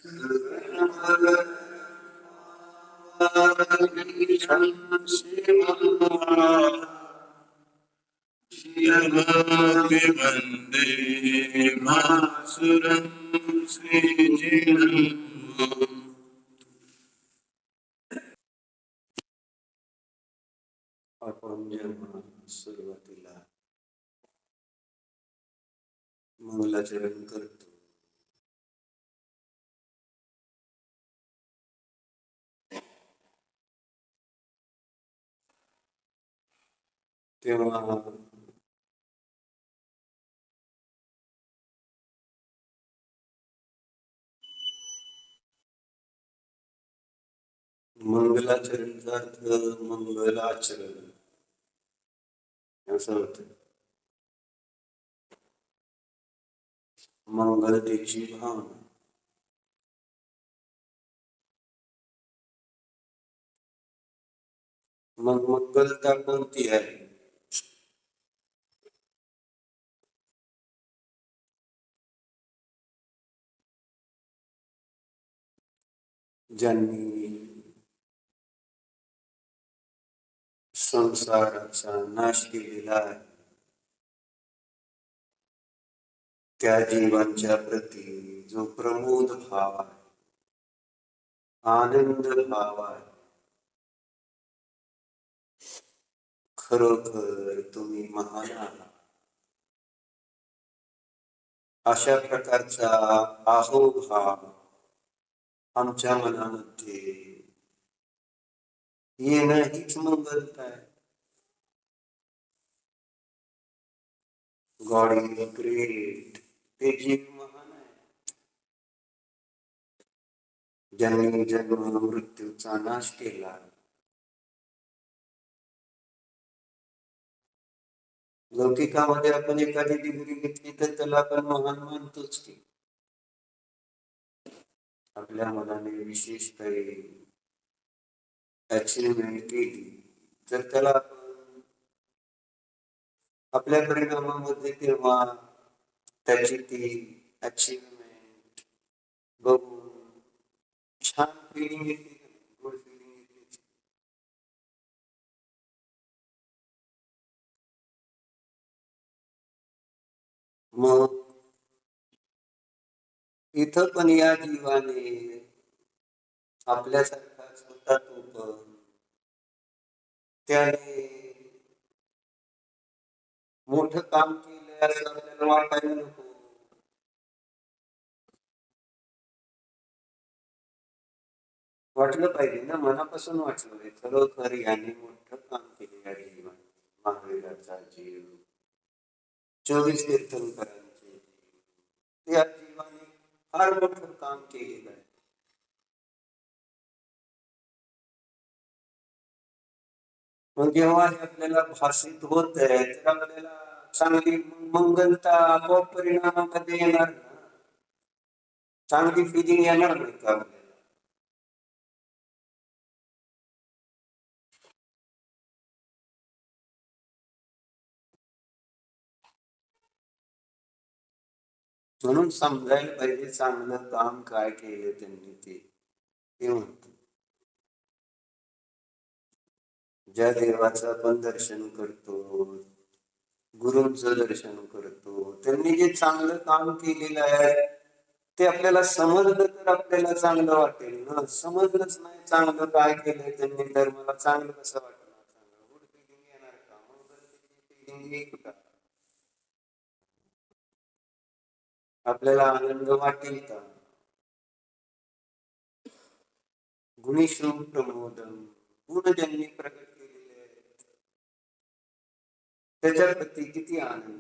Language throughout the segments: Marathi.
वंदे मातरम श्रीजनम। आपण जेव्हा सुरुवातीला मंगलाचरण करतो तेव्हा मंगलाचरणचा अर्थ मंगलाचरण असं होतं. मंगलतेची भावना. मग मंगलता कोणती आहे? ज्यांनी संसाराचा नाश केलेला आहे त्या जीवांच्या प्रती जो प्रमोद भाव आहे, आनंद भाव आहे, खरोखर तुम्ही महान आहात अशा प्रकारचा अहोभाव आमच्या मनामध्ये येणं हीच मंगलता आहे. God is great. ते जीव महान आहे ज्यांनी जन्म मृत्यूचा नाश केला. लौकिकामध्ये आपण एखादी डिग्री घेतली तर त्याला आपण महान मानतोच की. आपल्या मनाने विशेष काही अचिव्हमेंट केली तर त्याला आपल्या परिणामामध्ये तेव्हा त्याची ती अचिव्हमेंट बघून छान फिलिंग येते, गुड फिलिंग येते. मग इथं पण या जीवाने आपल्यासारखाच होता तो पण त्याने मोठं काम केलं असं आपल्याला वाटायला नको. वाटलं पाहिजे ना, मनापासून वाटलं पाहिजे खरोखर याने मोठं काम केले या जीवाने. महावीराचा जीव, 24 तीर्थंकरांचे त्या जीवाने फार मोठं काम केलेलं आहे. मग जेव्हा हे आपल्याला भासित होत आहे तर आपल्याला चांगली मंगलता आपोआप परिणामामध्ये येणार ना, चांगली फिलिंग येणार नाही का आपल्याला? म्हणून समजायला पाहिजे चांगलं काम काय केलं त्यांनी ते म्हणतो. ज्या देवाचं आपण दर्शन करतो, गुरूंचं दर्शन करतो, त्यांनी जे चांगलं काम केलेलं आहे ते आपल्याला समजलं तर आपल्याला चांगलं वाटेल ना. समजलंच नाही चांगलं काय केलंय त्यांनी तर मला चांगलं कसं वाटणार? चांगलं गुड फिलिंग येणार का? मग फिलिंग येईल का? आपल्याला आनंद वाटेल का? गुणेषु प्रमोदम, गुण ज्यांनी प्रकट केलेले आहेत त्याच्या प्रती किती आनंद.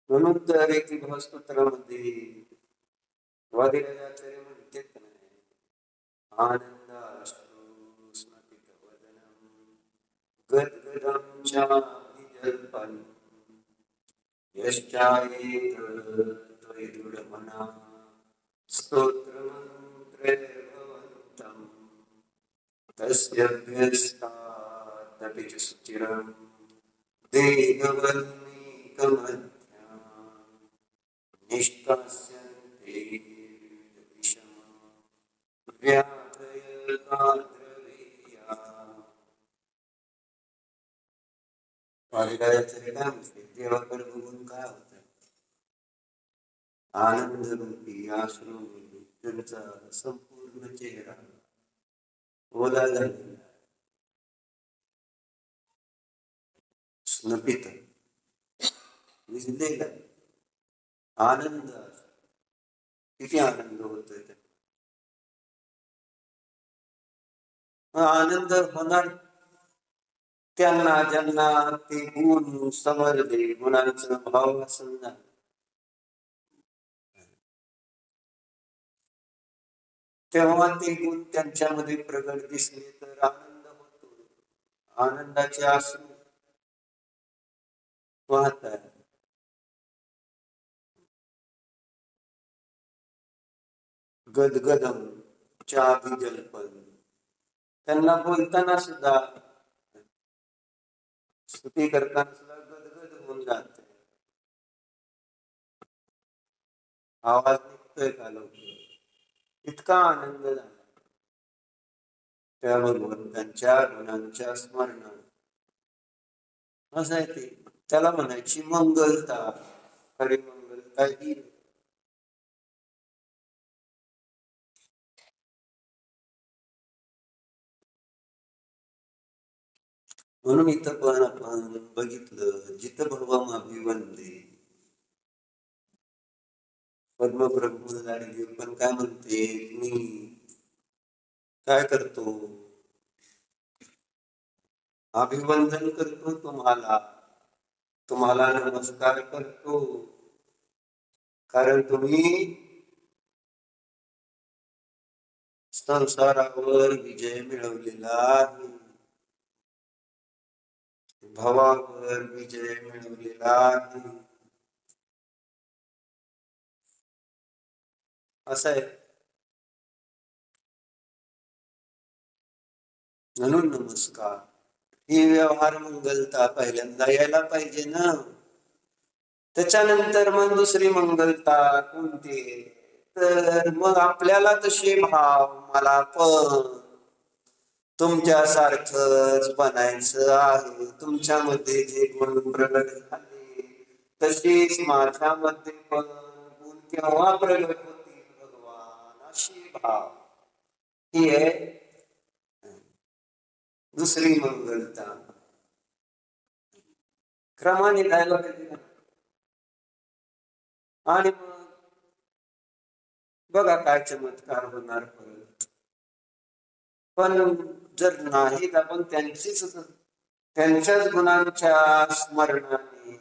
म्हणून तर एक भावस्तोत्रामध्ये वादिराजाचार्य म्हणतात नाही, आनंद अश्रू स्मृतित वदनम गद्गदं चाभिजल्पन् यश्चायेत त्वयि दृढमनः स्तोत्रमन्त्रैर्भवन्तं तस्याभ्यस्तादपि च सुचिरं देहवल्मीकमध्या निष्कास्यन्ते विषम व्याधयकाद्रवेया. पारिजाताचे हे काय म्हणते, देवाकडे बघून काय होतं, आनंद रूपी अश्रू त्यांचा संपूर्ण चेहरा ओला झालेला, स्नपित विजलेला आनंद. किती आनंद होतोय त्या. आनंद होणार त्यांना ज्यांना ते गुण समजले, गुणांचं भाव समजा, तेव्हा ते गुण त्यांच्यामध्ये प्रगट दिसले तर आनंद होतो. आनंदाचे अश्रू वाहतात. गदगदम चाभी जल्पन, त्यांना बोलताना सुद्धा, स्तुती करताना सुद्धा गदगद होऊन जाते. आवाज निघतोय का लवकर, इतका आनंद झाला त्या भगवंतांच्या गुणांच्या स्मरणात. असं आहे ते, त्याला म्हणायची मंगलता. खरी मंगलता ही. म्हणून इथं पण आपण बघितलं, जिथं भवम अभिवंदे, पद्मप्रभू देव पण काय म्हणते, मी काय करतो, अभिवंदन करतो तुम्हाला, तुम्हाला नमस्कार करतो, कारण तुम्ही संसारावर विजय मिळवलेला आहे, भवावर विजय मिळवलेला आहे. असं आहे. म्हणून नमस्कार. ही व्यवहार मंगलता पहिल्यांदा यायला पाहिजे ना. त्याच्यानंतर मग दुसरी मंगलता कोणती, तर मग आपल्याला तसे भाव, मला पण तुमच्यासारखंच बनायचं आहे, तुमच्यामध्ये जे गुण प्रगट झाले तसेच माझ्यामध्ये पण गुण केव्हा प्रगट होतील भगवान, अशी भाव. ही आहे दुसरी मंगलता. क्रमाने जायला पाहिजे. आणि मग बघा काय चमत्कार होणार परत. पण जर नाही आपण त्यांच्याच गुणांच्या स्मरणाने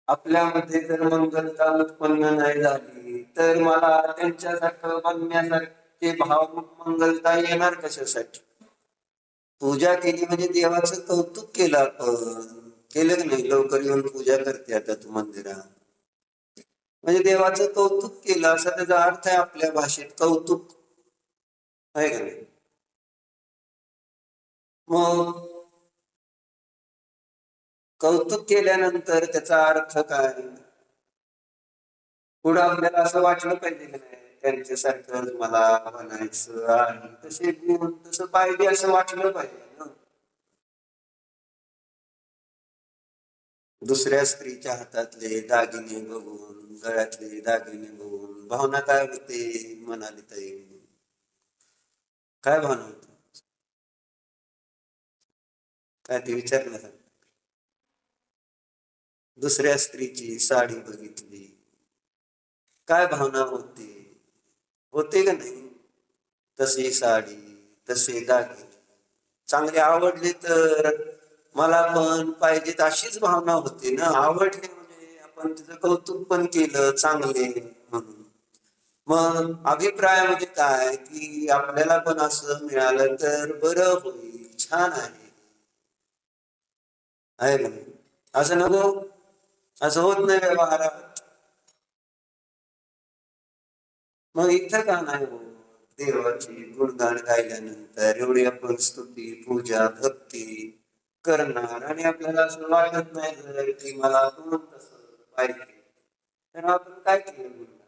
आपल्यामध्ये जर मंगलता उत्पन्न नाही झाली, तर मला त्यांच्यासारखं बनण्यासारखे भाव मंगलता येणार कशासाठी. पूजा केली म्हणजे देवाचं कौतुक केलं आपण, केलं की नाही. लवकर येऊन पूजा करते आता तू मंदिरात, म्हणजे देवाचं कौतुक केलं असा त्याचा अर्थ आहे आपल्या भाषेत, कौतुक आहे का नाही. मग कौतुक केल्यानंतर त्याचा अर्थ काय, पुढं आपल्याला असं वाटलं पाहिजे की नाही, त्यांच्यासारखं मला म्हणायचं आहे, तसे गुण तसं पाहिजे असं वाटलं पाहिजे ना. दुसऱ्या स्त्रीच्या हातातले दागिने बघून, गळ्यातले दागिने बघून भावना काय होते, म्हणाली ताई, काय भावना होते, काय ते विचारलं. दुसऱ्या स्त्रीची साडी बघितली, काय भावना होते, होते का नाही. तशी साडी, तसे दागिने चांगले आवडले तर मला पण पाहिजेत अशीच भावना होती ना. आवडले म्हणजे आपण तिचं कौतुक पण केलं चांगले म्हणून. मग अभिप्राय म्हणजे काय, की आपल्याला पण असं मिळालं तर बरं होईल, छान आहे ना. असं नको, असं होत नाही व्यवहारात. मग इथं का नाही हो, देवाची गुणगान गायल्यानंतर एवढी आपण स्तुती, पूजा, भक्ती करणार आणि आपल्याला असं वाटत नाही जर की मला म्हणून तसं पाहिजे, तर आपण काय केलं गुणगान?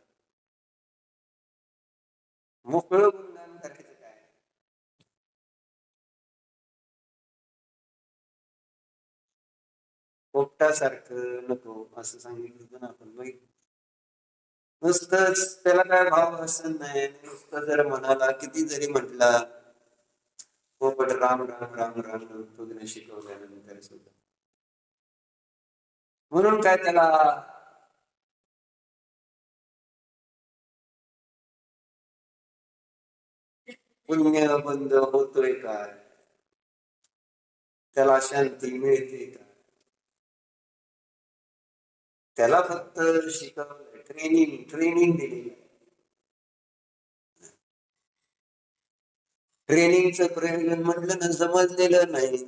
मोकळं गुणगान करायचं काय? पोपटासारखं नको असं सांगितलं होतं ना आपण बाई. नुसतंच त्याला काय भाव असं नाही, नुसतं जर मनाला किती जरी म्हटला पोपट राम राम राम राम तुझ्या शिकवल्यानंतर सुद्धा, म्हणून काय त्याला पुण्य बंद होतोय काय, त्याला शांती मिळते का? त्याला फक्त शिकवलंय, ट्रेनिंग ट्रेनिंग दिली. ट्रेनिंगचं प्रयोजन म्हटलं ना समजलेलं नाही.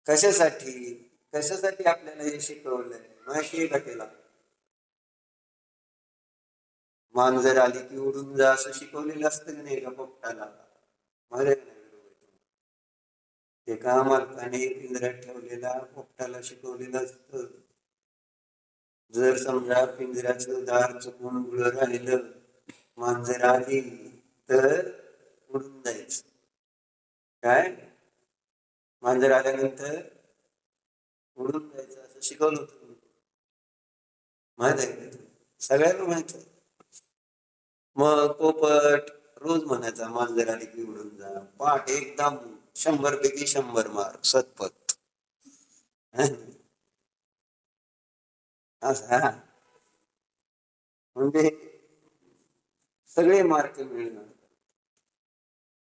कशासाठी कशासाठी आपल्याला हे शिकवलंय माहितीये का त्याला? मांजर आली की उडून जा असं शिकवलेलं असतं की नाही का पोपटाला? माहिती आहे का नाही बरोबर? ते का मालकाने पिंजऱ्यात ठेवलेला पोपटाला शिकवलेलं असतं, जर समजा पिंजऱ्याचं दार चुकून उघडं राहिलं, मांजर आली तर उडून जायचं. काय? मांजर आल्यानंतर उडून जायचं असं शिकवलं होतं. माहित आहे का? सगळ्यांना माहित आहे. मग पोपट रोज म्हणायचा मांजर आली की उडून जा, पाठ एकदम 100 पैकी 100 मार्क सतपथ. असं म्हणजे सगळे मार्क मिळणार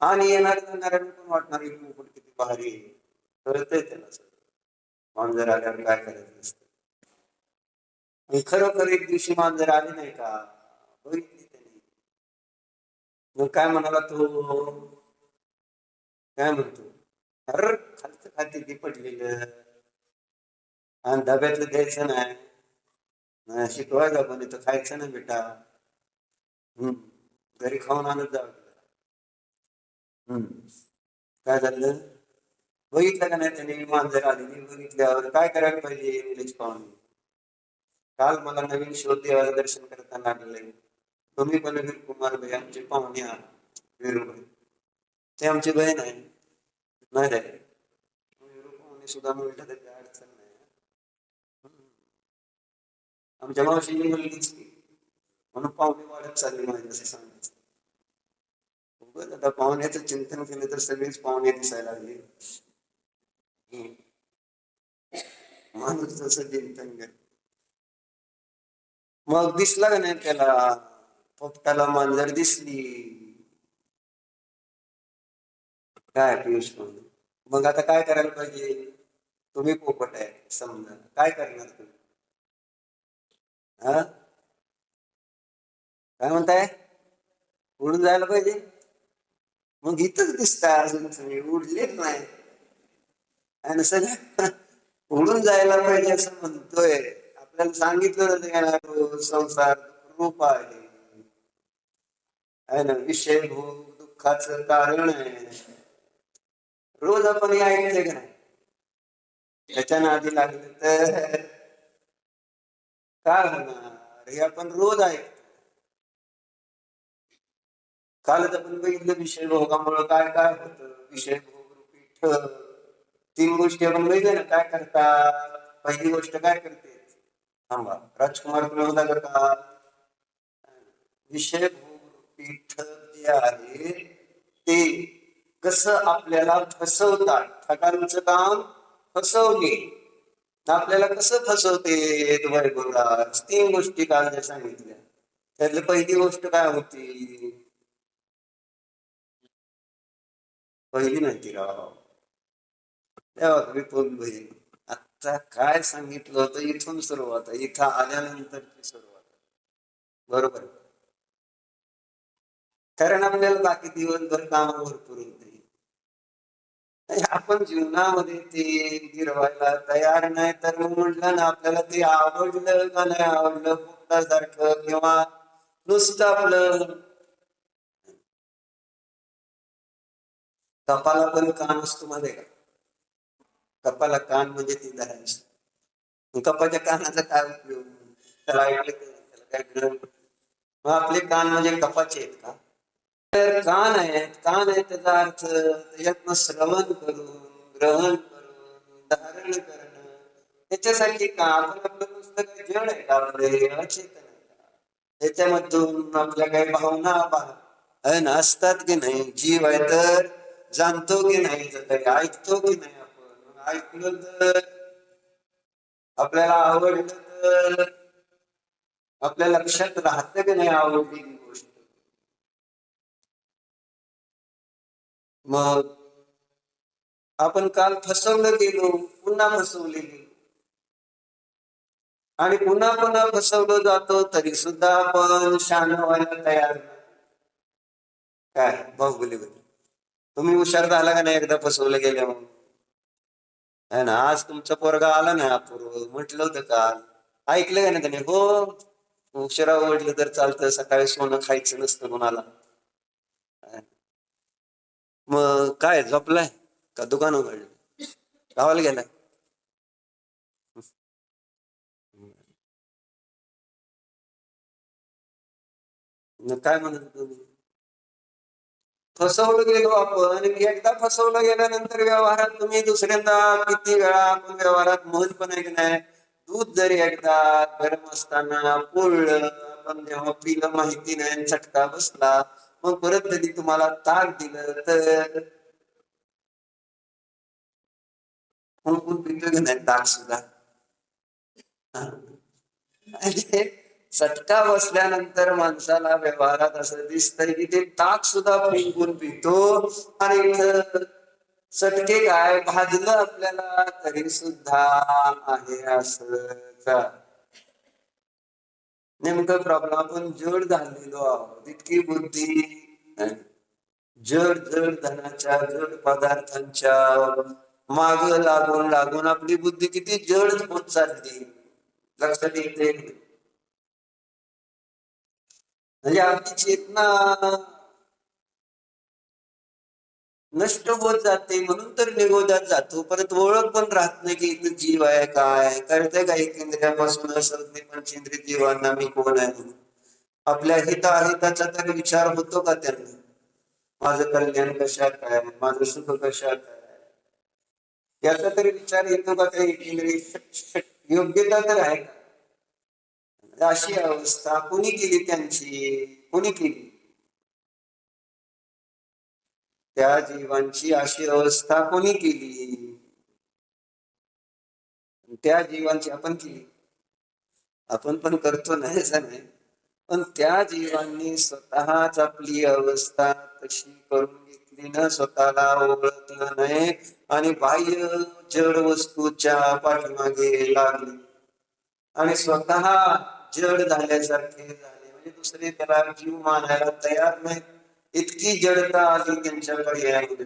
आणि येणार जाणाऱ्यांना पण वाटणार की पोपट किती भारी आहे. कळतंय त्याला सगळं. मांजर आल्यावर काय करायचं असतं. आणि खरोखर एक दिवशी मांजर आली नाही का, बघितली त्याने, मग काय म्हणाला तो, काय म्हणतो, अर खालचं खाती ती पडलेलं आणि डब्यातलं द्यायचं नाही, शिकवायला पण इथं खायचं ना बेटा. हम्म, घरी खाऊन आणत जावं. हम्म, काय झालं? बघितलं का नाही त्याने मांजर आलेली, बघितल्यावर काय करायला पाहिजे विलेज पाहुणे? काल मला नवीन शोध देवाचं दर्शन करताना आलेलं, तुम्ही पण वीर कुमार भाई आमचे पाहुणे आहात, वीरुभाई ते आमची बहीण आहे. नाही रे, वीरू पाहुणे सुद्धा म्हटलं तर काय अडचण नाही. आमच्या मावशीची मुलगीच की, म्हणून पाहुणे वाढत चालली माझी असं सांगायचं. बरं आता पाहुण्याचं चिंतन केलं तर सगळेच पाहुणे दिसायला लागले. माणूस जसं चिंतन करत, मग दिसला का नाही त्याला, पोपटाला मांजर दिसली. काय पियुष म्हणून, मग आता काय करायला पाहिजे? तुम्ही पोपट आहे समजा, काय करणार तुम्ही? हा, काय म्हणताय? उडून जायला पाहिजे? मग इथंच दिसताय अजून तुम्ही उडलेच नाही, आणि सगळं उडून जायला पाहिजे असं म्हणतोय. आपल्याला सांगितलं संसार रूप आहे ना, विषय भोग दुःखाचं कारण आहे. रोज आपण हे ऐकले का नाही? त्याच्या नादी लागले तर काय होणार हे आपण रोज ऐकतो. कालच आपण बघितलं विषय भोगामुळे काय काय होतं. विषय भोग रूपी 3 गोष्टी आपण बघितल्या ना, काय करतात. पहिली गोष्ट काय करते, थांबा राजकुमार तुला होता का? विषय भोग रूपी जे आहे ते कसं आपल्याला फसवतात. ठगांचं काम फसवणे, आपल्याला कसं फसवते तुम्हाला बोला. 3 गोष्टी काल ज्या सांगितल्या, त्यातली पहिली गोष्ट काय होती? पहिली माहिती राव, तेव्हा विपुल भाई आता काय सांगितलं होतं, इथून सुरुवात आहे, इथं आल्यानंतरची सुरुवात, बरोबर. कारण आपल्याला बाकी दिवसभर काम भरपूर होते, आपण जीवनामध्ये ते गिरवायला तयार नाही. तर मग म्हटलं ना, आपल्याला ते आवडलं का नाही आवडलं पोपटासारखं, किंवा नुसतं आपलं कपाला पण काम असतो मध्ये का? कपाला कान म्हणजे ती धरायची. कपाच्या कानाचा काय उपयोग? त्याला ऐकलं त्याला काय कळलं? मग आपले कान म्हणजे कपाचे आहेत का? तर कान आहे त्याचा अर्थ त्याच्यातनं श्रवण करून, ग्रहण करून, धारण करणं. त्याच्यासाठी का आपण आपलं नुसतं काही जड आहे का? आपले अचेतन आहे का? त्याच्यामधून आपल्या काही भावना आहे ना असतात की नाही? जीव आहे तर जाणतो की नाही? काही ऐकतो की नाही? आपण ऐकलं तर आपल्याला आवडलं तर आपल्या लक्षात राहतं की नाही आवडलेली गोष्ट? मग आपण काल फसवलं गेलो, पुन्हा फसवले गेलो आणि पुन्हा पुन्हा फसवलं जातो तरी सुद्धा आपण शान व्हायला तयार नाही. काय बाहुबली तुम्ही हुशार झाला का नाही एकदा फसवलं गेल्या म्हणून? है ना? आज तुमचा पोरगा आला ना अपूर्व, म्हटलं होतं काल, ऐकलं का नाही त्याने? हो, उशिरा ओढलं तर चालतं, सकाळी सोनं खायचं नसतं कोणाला. मग काय झोपलाय का दुकान उघडलं? गावाला गेलाय? काय म्हणत तुम्ही? फसवलं गेलो आपण. एकदा फसवलं गेल्यानंतर व्यवहारात तुम्ही दुसऱ्यांदा किती वेळा आपण व्यवहारात मन पण आहे की नाही? दूध जरी एकदा गरम असताना पोळलं, आपण जेव्हा पिलं माहिती नाही, चटका बसला, मग परत कधी तुम्हाला ताक दिलं तर कोण पितो की नाही ताक सुद्धा? म्हणजे चटका बसल्यानंतर माणसाला व्यवहारात असं दिसतंय की ते ताक सुद्धा फुंकून पितो. आणि चटके काय भाजलं आपल्याला तरी सुद्धा आहे असं. नेमकं प्रॉब्लेम आपण जड झालेलो आहोत. इतकी बुद्धी जड जड धनाच्या, जड पदार्थांच्या माग लागून लागून आपली बुद्धी किती जड होत चालली, लक्षात येते? म्हणजे आपली चेतना नष्ट होत जाते. म्हणून तर निगोदात जातो. परत ओळख पण राहत नाही की इथं जीव आहे. काय कळतंय का? एक इंद्रियापासून संज्ञे पंचेंद्रिय जीवांना मी कोण आहे म्हणून आपल्या हिताचा तरी विचार होतो का त्यांना? माझं कल्याण कशात आहे, माझं सुख कशात आहे, याचा तरी विचार येतो का? काही इंद्रिय योग्यता तर आहे का? अशी अवस्था कोणी केली त्यांची? कोणी केली? त्या जीवांची अशी अवस्था कोणी केली? त्या जीवांची आपण केली. आपण पण करतो नाही असं नाही, पण त्या जीवांनी स्वतःच आपली अवस्था तशी करून घेतली ना, स्वतःला ओळखलं नाही आणि बाह्य जड वस्तूच्या पाठीमागे लागले आणि स्वतः जड झाल्यासारखे झाले. म्हणजे दुसरे त्याला जीव मानायला तयार नाही. इतकी जडता आली त्यांच्या पर्यायामध्ये.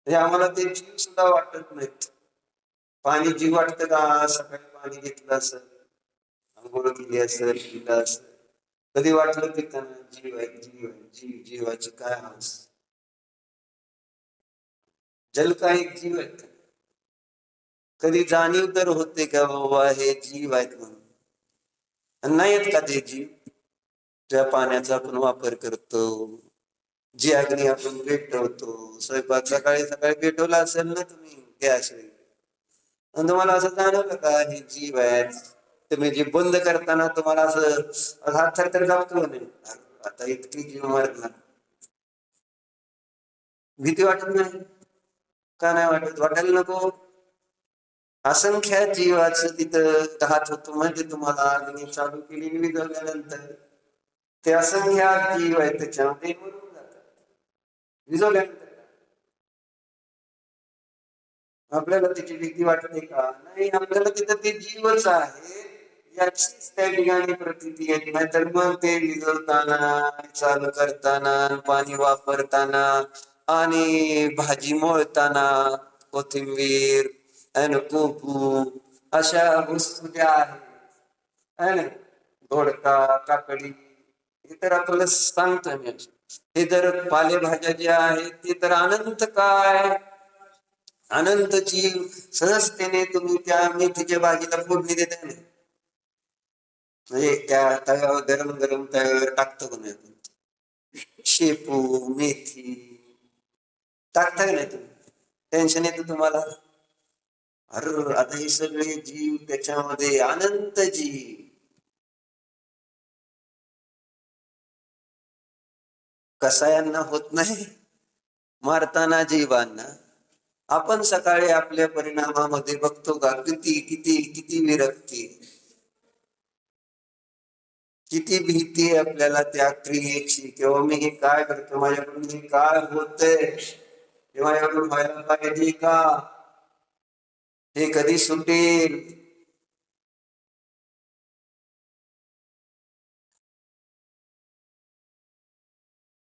म्हणजे आम्हाला ते जीव सुद्धा वाटत नाहीत. पाणी जीव वाटतं का? सकाळी पाणी घेतलं असेल, आंघोळ केली असेल, पिलं असेल, कधी वाटलं की त्यांना जीव आहे? जीव आहे, जीव, जीवाची काय आस? जल का एक जीव आहे. कधी जाणीव तर होते का बाबा हे जीव आहेत म्हणून? नाही आहेत का ते जीव? ज्या पाण्याचा आपण वापर करतो, जी अग्नी आपण पेटवतो, स्वयंपाक सकाळी सकाळी पेटवला असेल ना तुम्ही गॅस, आणि तुम्हाला असं जाणवलं का हे जीव आहेत? तुम्ही जी बंद करताना तुम्हाला असं हात थरथर कापतो नाही? आता इतकी जीव मारणार, भीती वाटत नाही का? नाही वाटत? वाटायला नको? असंख्य जीवाचं तिथं राहत होतो म्हणजे तुम्हाला अग्नी चालू केली विझवल्यानंतर ते असंख्य जीव आहे त्याच्यामध्ये मरून जातात विझवल्यानंतर. आपल्याला त्याची भीती वाटते का? नाही, आपल्याला तिथं ते जीवच आहे याचीच त्या ठिकाणी प्रतीती येत नाही. तर मग ते विझवताना, चालू करताना, पाणी वापरताना आणि भाजी मळताना कोथिंबीर आणि कोकू अशा वस्तू ज्या आहेत ना, दोडका, काकडी, हे तर आपल्याला सांगतो मी. हे तर पालेभाज्या ज्या आहेत ते तर अनंत काय अनंत जीव सहजतेने तुम्ही त्या मेथीच्या भाजीला फोडणी देता नाही, म्हणजे त्या तव्यावर गरम गरम तव्यावर टाकतो का नाही आपण, शेपू मेथी टाकता का नाही तुम्ही, टेन्शन येतं तुम्हाला. अरे आता हे सगळे जीव त्याच्यामध्ये अनंत जीव, कसायांना होत नाही, मारताना जीवांना. आपण सकाळी आपल्या परिणामामध्ये बघतो का किती किती किती विरक्ती, किती भीती आहे आपल्याला त्या क्रियेची, किंवा मी हे काय करतो, माझ्याकडून हे काय होतंय, हे माझ्याकडून व्हायला पाहिजे का, हे कधी सुटेल.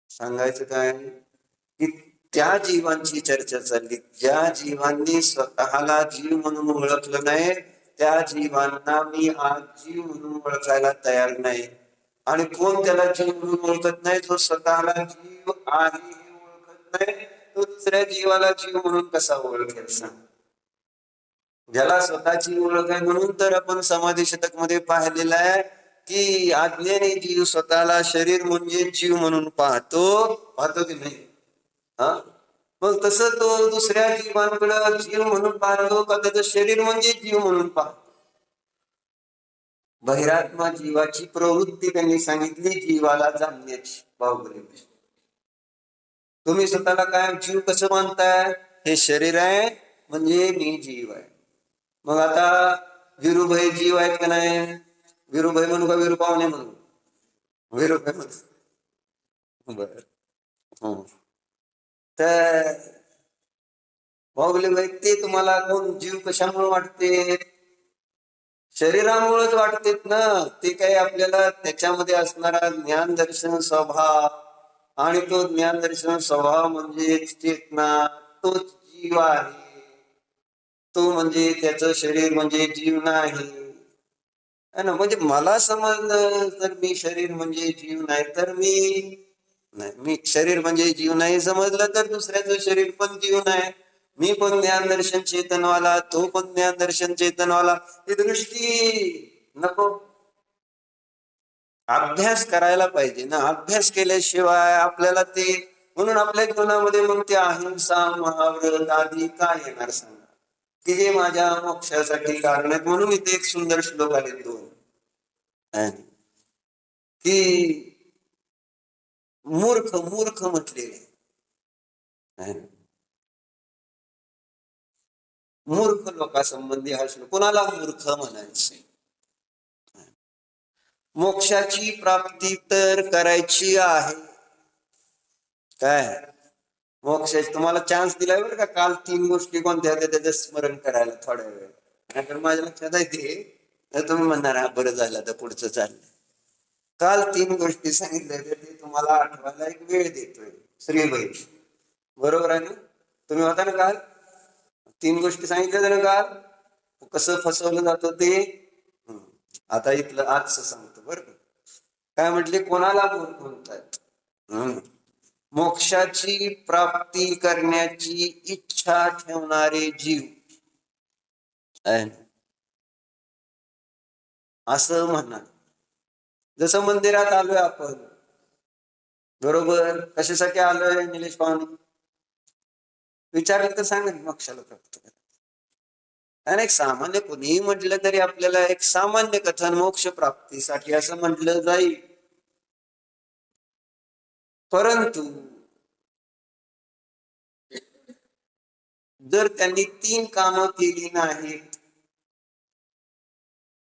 सांगायचं काय की त्या जीवांची चर्चा चालली, ज्या जीवांनी स्वतःला जीव म्हणून ओळखलं नाही, त्या जीवांना मी आज जीव म्हणून ओळखायला तयार नाही. आणि कोण त्याला जीव म्हणून ओळखत नाही, जो स्वतःला जीव आहे हे ओळखत नाही, तो दुसऱ्या जीवाला जीव म्हणून कसा ओळखेल सांग. ज्याला स्वतःची ओळख आहे, म्हणून तर आपण समाधी शतक मध्ये पाहिलेलं आहे की आज्ञेने जीव स्वतःला शरीर म्हणजे जीव म्हणून पाहतो की नाही. हा, मग तसं तो दुसऱ्या जीवांकडे जीव म्हणून पाहतो का त्याचं शरीर म्हणजे जीव म्हणून पाहतो. बहिरात्मा जीवाची प्रवृत्ती त्यांनी सांगितली जीवाला जाणण्याची. बाहुबली, तुम्ही स्वतःला काय जीव कसं मानताय, हे शरीर आहे म्हणजे मी जीव आहे. मग आता विरुभाई जीव आहेत का नाही, विरुभाई म्हणू का विरुपावणे म्हणू, विरुभाई म्हणू, बर. तर बाहुबली भाई, ते तुम्हाला कोण जीव कशामुळे वाटते, शरीरामुळेच वाटतेत ना. ते काही आपल्याला त्याच्यामध्ये असणारा ज्ञान दर्शन स्वभाव, आणि तो ज्ञान दर्शन स्वभाव म्हणजे चेतना, तोच जीव आहे. तो म्हणजे त्याचं शरीर म्हणजे जीव नाही ना. म्हणजे मला समजलं तर मी शरीर म्हणजे जीव नाही, तर मी शरीर म्हणजे जीव नाही समजलं तर दुसऱ्याचं शरीर पण जीव नाही. मी पण ज्ञान दर्शन चेतनवाला, तो पण ज्ञान दर्शन चेतनवाला. ही दृष्टी नको. अभ्यास करायला पाहिजे ना, अभ्यास केल्याशिवाय आपल्याला ते, म्हणून आपल्या जीवनामध्ये मग ते अहिंसा महाव्रत आदी काय येणार सांगा, की जे माझ्या मोक्षासाठी कारण आहेत. म्हणून इथे एक सुंदर श्लोक आले दोन, की मूर्ख मूर्ख म्हटलेले, मूर्ख लोकांसंबंधी हा श्लोक. कोणाला मूर्ख म्हणायचे, मोक्षाची प्राप्ती तर करायची आहे. काय मोक्षाची तुम्हाला चान्स दिलाय बरं का. काल 3 गोष्टी कोणत्या होत्या त्याचं स्मरण करायला थोड्या वेळ, नाहीतर माझ्या लक्षात येते तर तुम्ही म्हणणार हा बरं झालं तर पुढचं चाललं. काल 3 गोष्टी सांगितल्या ते तुम्हाला आठवायला एक वेळ देतोय श्रीबाई, बरोबर आहे ना. तुम्ही होता ना काल, 3 गोष्टी सांगितल्या ना काल, कसं फसवलं जातं ते. आता इथलं आजचं सांगतो बरं. काय म्हटले, कोणाला मूर्ख म्हणतात, मोक्षाची प्राप्ती करण्याची इच्छा ठेवणारे जीव असं म्हणणार. जसं मंदिरात आलोय आपण, बरोबर, कशासाठी आलोय निलेश पाहुणे, विचारलं तर सांगेल मोक्षाला प्राप्त करा. आणि एक सामान्य कोणीही म्हटलं तरी आपल्याला एक सामान्य कथन मोक्ष प्राप्तीसाठी असं म्हटलं जाईल. परंतु जर त्यांनी 3 कामं केली नाहीत,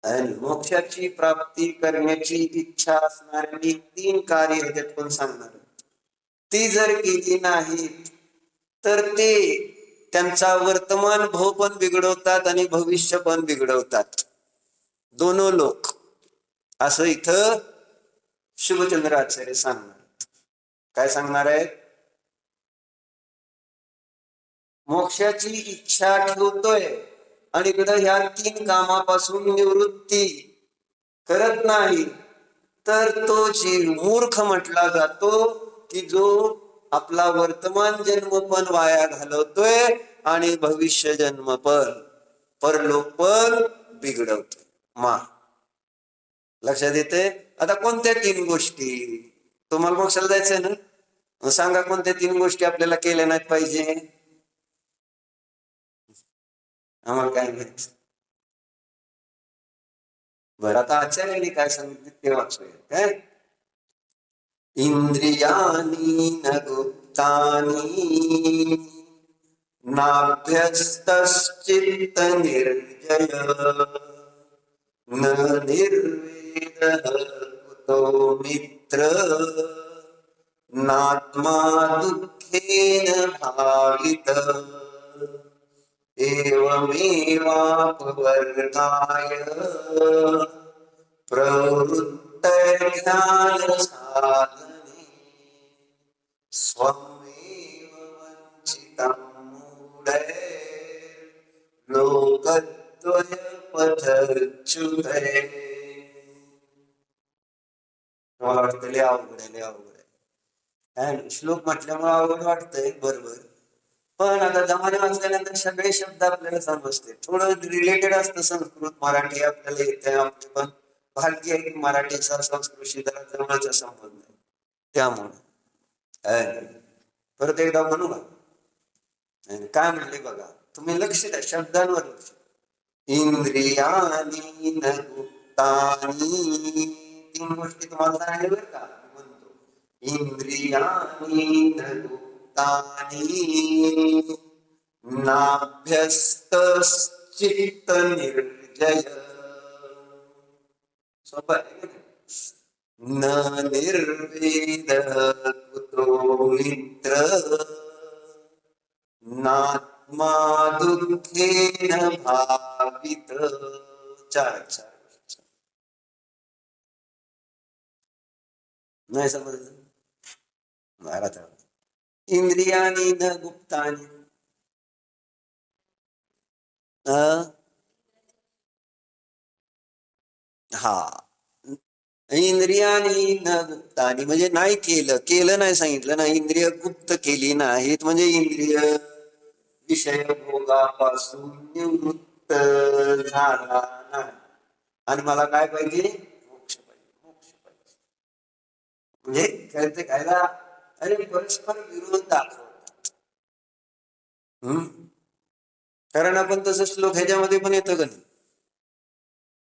आणि मोक्षाची प्राप्ती करण्याची इच्छा असणाऱ्यांनी 3 कार्य ह्याच्यात पण सांगणार, ती जर केली नाही तर ते त्यांचा वर्तमान भाव पण बिघडवतात आणि भविष्य पण बिघडवतात, दोनो लोक. असं इथं शुभचंद्र आचार्य सांगणार. काय सांगणार आहेत, मोक्षाची इच्छा ठेवतोय आणि इकडं ह्या 3 कामापासून निवृत्ती करत नाही, तर तो जीव मूर्ख म्हटला जातो, की जो आपला वर्तमान जन्म पण वाया घालवतोय आणि भविष्य जन्म पण परलोक पण बिघडवतोय. लक्षात येते? आता कोणत्या 3 गोष्टी? तुम्हाला मोक्षाला जायचंय ना, सांगा कोणत्या 3 गोष्टी आपल्याला केल्या नाहीत पाहिजे? आम्हाला काय माहित. बरं, आता आचार्यांनी काय सांगितलं ते वाचूया. काय? इंद्रियाणी न गुप्तानी नाभ्यस्तश्चित्त निर्जय न निर्वेदः कुतो मित्र नात्मा दुःखेन भावित एवमेवापवर्गाय प्रवृत्त ज्ञान साधने स्वमेव वंचितं मूढै लोकद्वय पथच्युतै. मला वाटतं लय अवघड आहे, लय अवघड आहे. श्लोक म्हटल्यामुळे अवघड वाटतंय, बरोबर. पण आता जमाने वाचल्यानंतर सगळे शब्द आपल्याला समजते. थोडं रिलेटेड असतं संस्कृत मराठी आपल्याला येते. आपले पण भारतीय मराठीचा संस्कृतशी जरा जवळचा संबंध आहे. त्यामुळे परत एकदा म्हणू का? काय म्हणले बघा, तुम्ही लक्ष द्या शब्दांवर लक्ष. इंद्रियानी न गुप्तानी, 3 गोष्टी तुम्हाला सांगितलं बरं का? म्हणतो इंद्रियानी न गुप्तानी नाभ्यस्तश्चित्त निर्जय. सोपं आहे. न निर्वेदः कुतो मित्र नात्मा दुःखेन भावित. 4 नाही समजलं? इंद्रियानी न गुप्तानी, हा, इंद्रियानी न गुप्तानी म्हणजे नाही केलं नाही सांगितलं ना. इंद्रिय गुप्त केली नाहीत म्हणजे इंद्रिय विषय भोगापासून निवृत्त झाला नाही. आणि मला काय पाहिजे? मोक्ष पाहिजे. मोक्ष पाहिजे म्हणजे कळते कायला? अरे परस्पर विरोध दाखवतात. कारण आपण तसं श्लोक ह्याच्यामध्ये पण येतं का नाही?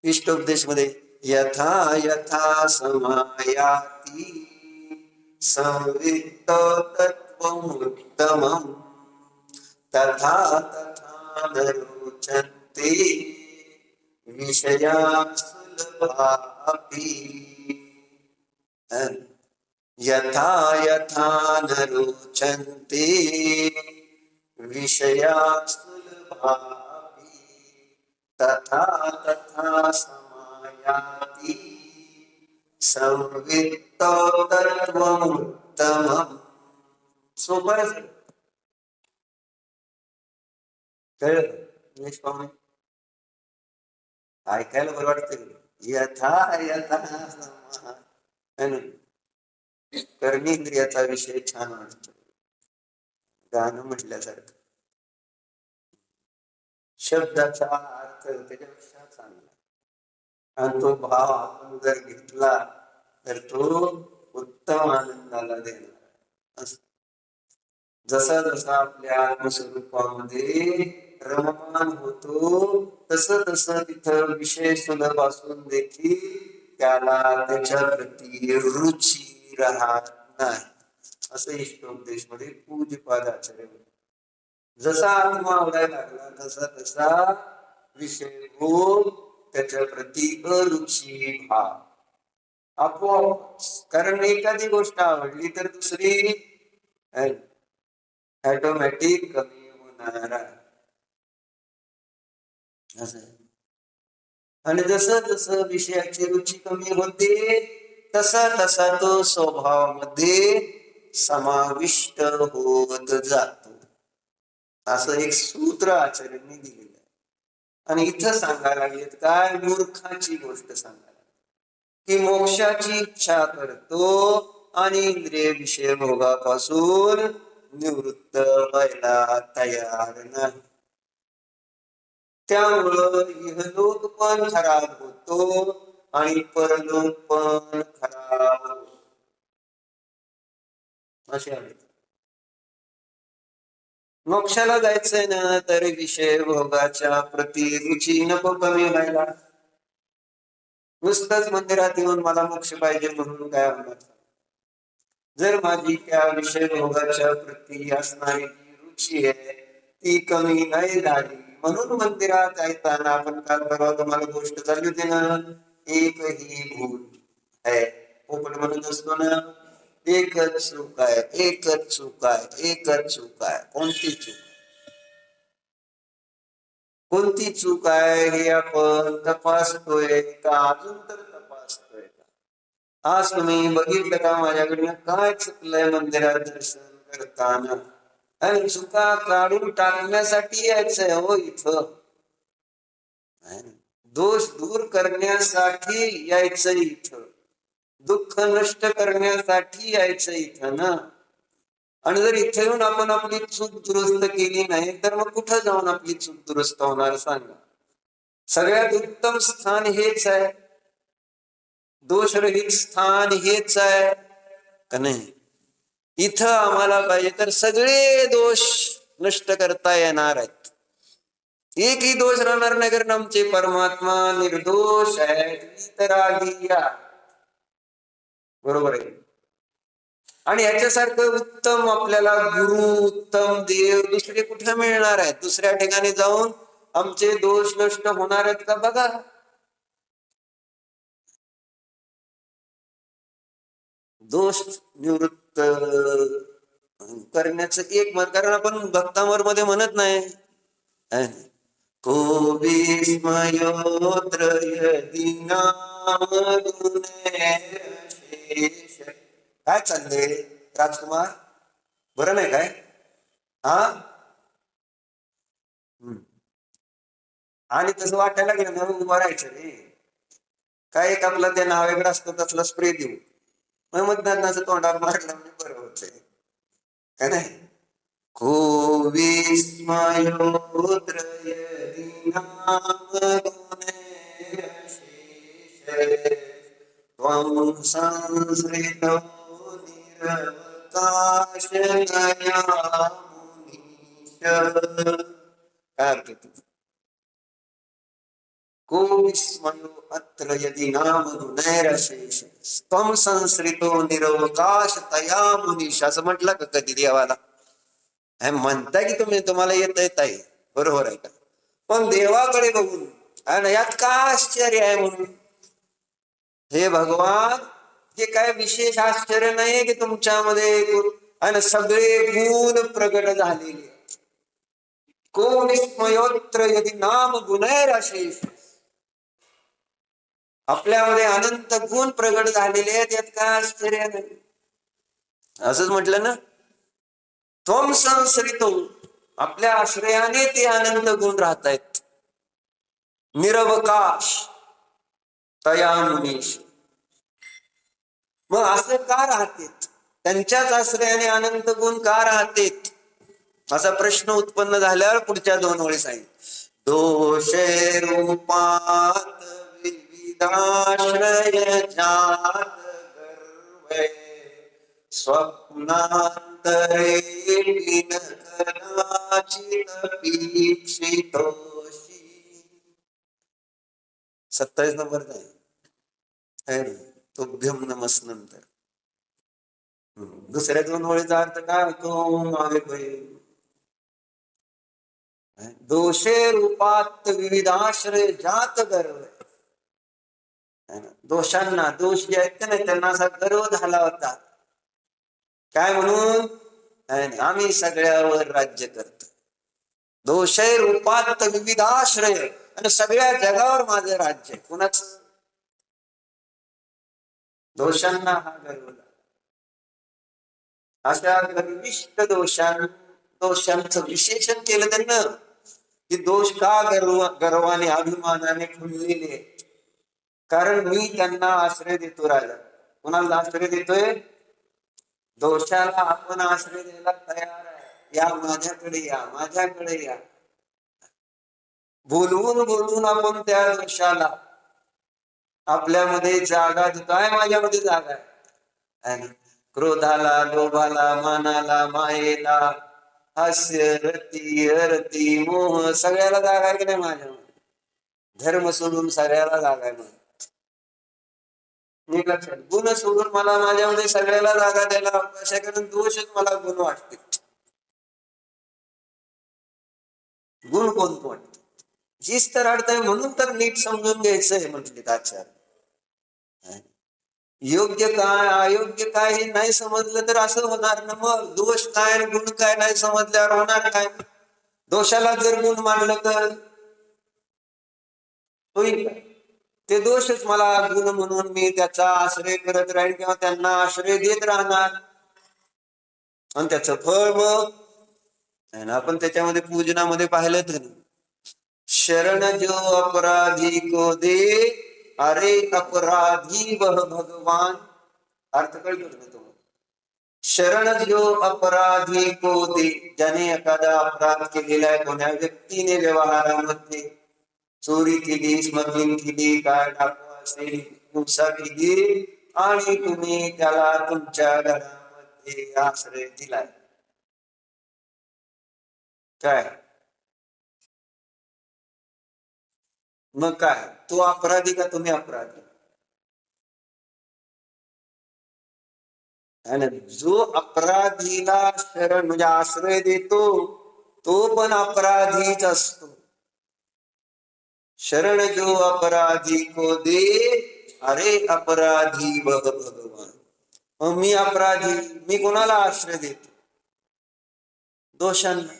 इष्टोपदेश मध्ये यथा यथा समायाति संवित्त तत्त्वमुत्तमम् तथा तथा न रोचन्ते विषयाः सुलभापि. यथा यथा न रोचन्ते विषयाः सुलभापि तथा तथा समायाति संवित्त तत्त्वमुत्तमम्. सोपं आहे. कळलं? पाहुणे ऐकायला बरं वाटतं. यथा यथा कर्मेंद्रियाचा विषय छान वाटतो, गाणं म्हटल्यासारखं. शब्दाचा अर्थ त्याच्यापेक्षा चांगला आणि तो भाव आपण जर घेतला तर तो उत्तम आनंदाला देणार. जसा जसा आपल्या आत्मस्वरूपामध्ये रममान होतो तसं तसं तिथं विषय सुलभ असून देखील त्याला त्याच्या प्रती रुची राहत नाही. असं इष्टोपदेश मध्ये पूज्यपाद आचार्य. जसा आत्मा आवडायला लागला तसा तसा विषय भोग त्याच्या प्रती अरुची भाव आपोआप. कारण एखादी गोष्ट आवडली तर दुसरी ऑटोमॅटिक कमी होणार आहे. आणि जसं जसं विषयाची रुची कमी होते तसा तसा तो स्वभावामध्ये समाविष्ट होत जातो. असं एक सूत्र आचार्यांनी दिलेलं आहे. आणि इथं सांगायला लागलेत काय? मूर्खाची गोष्ट सांगायला की मोक्षाची इच्छा करतो आणि इंद्रिय विषय भोगापासून निवृत्त व्हायला तयार नाही. त्यामुळं इहलोक पण खराब होतो आणि परलोक पण खराब होतो. असे आहे. मोक्षाला जायचंय ना तर विषय भोगाच्या प्रति रुची नको कमी व्हायला. नुसतंच मंदिरात येऊन मला मोक्ष पाहिजे म्हणून काय होणार. जर माझी त्या विषय भोगाच्या प्रति असणारी जी रुची आहे ती कमी नाही झाली, म्हणून मंदिरात येताना आपण काल परवा तुम्हाला गोष्ट चालली होती ना, एकही भूल आहे पोपट म्हणून असतो ना, एकच चूक आहे, एकच चूक आहे, एकच चूक आहे. कोणती चूक, कोणती चूक आहे हे आपण तपासतोय का अजून तर तपासतोय का? आज तुम्ही बघितलं का माझ्याकडनं काय चुकलंय मंदिरात दर्शन करताना? आणि चुका काढून टाकण्यासाठी यायचंय हो इथं, दोष दूर करण्यासाठी यायचं इथं, दुःख नष्ट करण्यासाठी यायचं इथं ना. आणि जर इथे येऊन आपण आपली चूक दुरुस्त केली नाही तर मग कुठं जाऊन आपली चूक दुरुस्त होणार सांगा? सगळ्यात उत्तम स्थान हेच आहे, दोषरहित स्थान हेच आहे का नाही? इथं आम्हाला पाहिजे तर सगळे दोष नष्ट करता येणार आहेत, एकही दोष राहणार नाही, कारण आमचे परमात्मा निर्दोष आहेत. बरोबर आहे. आणि याच्यासारखं उत्तम आपल्याला गुरु, उत्तम देव दुसरे कुठे मिळणार आहेत? दुसऱ्या ठिकाणी जाऊन आमचे दोष नष्ट होणार आहेत का बघा. दोष निवृत्त करण्याचं एक मत, कारण आपण भक्तांवर मध्ये म्हणत नाही को विस्मयोत्र यदि नाम गुणेश. काय चाललंय राजकुमार, बरं नाही काय? हा, आणि तसं वाटायला गेलं ना उभं राहायचं रे. काय एक आपला त्या नावेकडे असतो तसला स्प्रे देऊ, मग मतदानाचं तोंडावर मारलं म्हणजे बरं होतंय का नाही? को विस्मयोत्र यदि नाम गुणेश त्वं संसृतो निरवकाश नया मुनीश. काय अर्थ तू? को विस्मयो अत्र यदि नाम गुणैरशेष त्वं संसृतो निरवकाश तया मुनीश. असं म्हटलं का कधी देवाला? म्हणताय की तुम्ही, तुम्हाला येत आहे, बरोबर आहे का? पण देवाकडे बघून आणि यात का आश्चर्य आहे म्हणून, हे भगवान हे काय विशेष आश्चर्य नाही की तुमच्यामध्ये आणि सगळे गुण प्रगट झालेले. को विस्मयोत्र यदि नाम गुणैरशेष, आपल्यामध्ये अनंत गुण प्रगट झालेले आहेत, यात काय आश्चर्य नाही. असंच म्हटलं ना, त्वं संसृतो, आपल्या आश्रयाने ते आनंद गुण राहत आहेत. निरवकाश तया मुनीश, मग असं का राहते? त्यांच्याच आश्रयाने अनंत गुण का राहते असा प्रश्न उत्पन्न झाल्यावर पुढच्या दोन ओळी सांगितलं. दोषे रूपात विविधाश्रय जात गर्वे स्वप्नांतरे कदाचित पीक्षितोषी. 27 नंबर आहे तुभ्यम नमस् नंतर. दुसऱ्या दोन ओळीचा अर्थ काय होतो मागे पाहिजे. दोषे रूपात विविधाश्रय जात गर्व, दोषांना, दोष जे आहेत ना त्यांना असा गर्व झाला होता. काय म्हणून? आम्ही सगळ्यावर राज्य करतो. दोषे रूपात विविधाश्रय, आणि सगळ्या जगावर माझं राज्य. कुणाच? दोषांना हा गर्व. अशा गर्विष्ठ दोषांचं विशेषण केलं त्यांना की दोष का गर्वाने अभिमानाने फुललेले, कारण मी त्यांना आश्रय देतो राजा. कुणाला आश्रय देतोय? दोषाला आपण आश्रय द्यायला तयार आहे, या माझ्याकडे या, माझ्याकडे या. बोलवून बोलवून आपण त्या दोषाला आपल्यामध्ये जागा देतो. आहे माझ्यामध्ये जागा आहे. क्रोधाला, लोभाला, मानाला, मायेला, हास्य, रती, अरती, मोह सगळ्याला जागा आहे की नाही माझ्यामध्ये? धर्म सोडून सगळ्याला जागा आहे मला. नीट लक्षात. गुण सोडून मला माझ्यामध्ये सगळ्याला जागा द्यायला अवकाश आहे, कारण दोषच मला गुण वाटते. गुण कोणतं वाटतं? हीच तर अडचण आहे. म्हणून तर नीट समजून घ्यायचंय म्हटले आचार्य. योग्य काय अयोग्य काय हे नाही समजलं तर असं होणार ना. मग दोष काय गुण काय नाही समजल्यावर होणार काय? दोषाला जर गुण मानलं तर होईल काय? ते दोषच मला गुण म्हणून मी त्याचा आश्रय करत राहील किंवा त्यांना आश्रय देत राहणार, आणि त्याचं फळ मग आपण त्याच्यामध्ये पूजनामध्ये पाहिलं तर शरण जो अपराधी को दे, अरे अपराधी वह भगवान. अर्थ कळतो ना तुम्हाला? शरण जो अपराधी को दे, ज्याने एखादा अपराध केलेला आहे, कोण्या व्यक्तीने व्यवहारामध्ये चोरी केली, स्मगलिंग केली, काय टाकू असेल, हिंसा केली, आणि तुम्ही त्याला तुमच्या घरामध्ये आश्रय दिलाय, काय मग काय तो अपराधी का तुम्ही अपराधी? आणि जो अपराधीला शरण म्हणजे आश्रय देतो तो पण अपराधीच असतो. शरण जो अपराधी को दे, अरे अपराधी वह भगवान. मग मी अपराधी, मी कोणाला आश्रय देतो? दोषांना.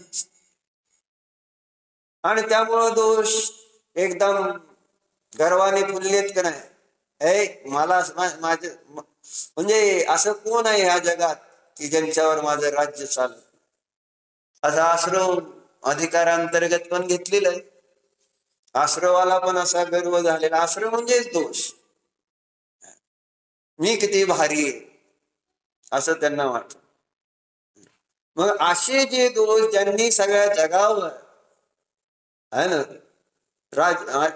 आणि त्यामुळं दोष एकदम गर्वाने फुललेत का नाही? मला माझे म्हणजे असं कोण आहे या जगात की ज्यांच्यावर माझं राज्य चालत? असा आश्रव अधिकारांतर्गत पण घेतलेलं आहे. आश्रवाला पण असा गर्व झालेला. आश्रव म्हणजेच दोष. मी किती भारी आहे असं त्यांना वाटत. मग असे जे दोष ज्यांनी सगळ्या जगावर आहे ना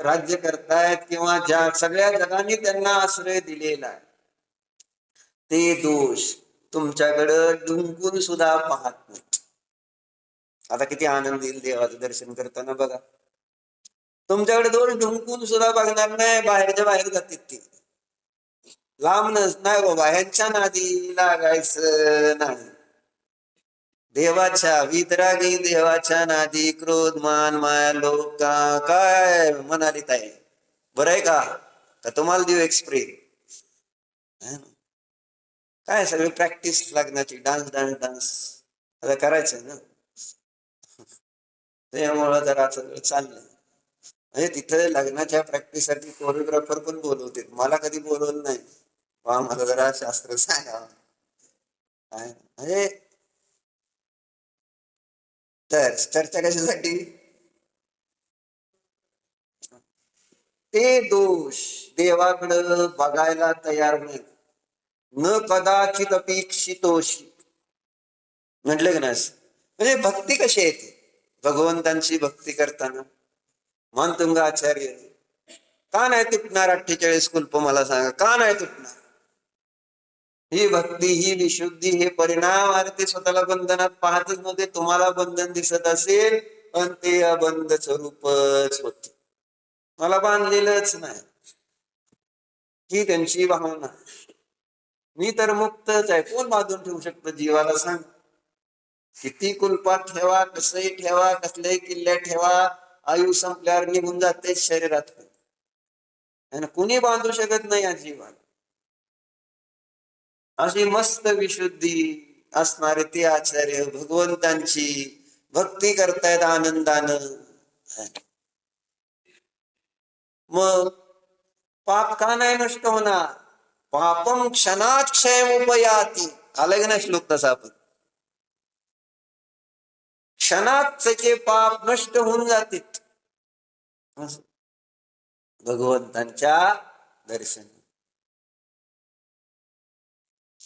राज्य करतायत किंवा ज्या सगळ्या जगांनी त्यांना आश्रय दिलेला आहे, ते दोष तुमच्याकडं डुंकून सुद्धा पाहत नाही. आता किती आनंद येईल देवाचं दर्शन करताना बघा. तुमच्याकडे दोष ढुंकून सुद्धा बघणार नाही, बाहेरच्या बाहेर जातील ती. लांबनच नाही बाबा, ह्यांच्या नादी लागायचं नाही. देवाच्या वितरागी, देवाच्या नादी क्रोध मान माया लोक काय म्हणाली ताई? बरं आहे का तुम्हाला देऊ एक्सप्रे? काय सगळी प्रॅक्टिस लागण्याची, डान्स डान्स डान्स आता करायचं ना. त्यामुळं जरा सगळं चाललंय. म्हणजे तिथे लग्नाच्या प्रॅक्टिस साठी कोरिओग्राफर पण बोलवते. मला कधी बोलवलं नाही. मला जरा शास्त्र सांगा. म्हणजे तर चर्चा कशासाठी? ते दोष देवाकडं बघायला तयार नाही. न कदाचित अपेक्षितोषी म्हटलं की नाही? म्हणजे भक्ती कशी येते भगवंतांची भक्ती करताना? मानतुंग आचार्य का नाही तुटणार 48 कुल्प? मला सांगा का नाही तुटणार? ही भक्ती, ही विशुद्धी, हे परिणाम. अरे ते स्वतःला बंधनात पाहतच नव्हते. तुम्हाला बंधन दिसत असेल पण ते अबंध स्वरूपच होते. मला बांधलेलंच नाही, ही त्यांची भावना. मी तर मुक्तच आहे. कोण बांधून ठेवू शकतं जीवाला? सांग. किती कुलपात ठेवा, कसंही ठेवा, कसल्याही किल्ल्यात ठेवा, आयु संपल्यावर निघून जाते शरीरात. कुणी बांधू शकत नाही या जीवाला. अशी मस्त विशुद्धी असणारे ते आचार्य भगवंतांची भक्ती करतायत आनंदानं. मग पाप का नाही नष्ट होणार? पापम क्षणात क्षयमुपयाती. आलं की नाही श्लोक तसा? आपण क्षणात त्याचे पाप नष्ट होऊन जातील भगवंतांच्या दर्शन.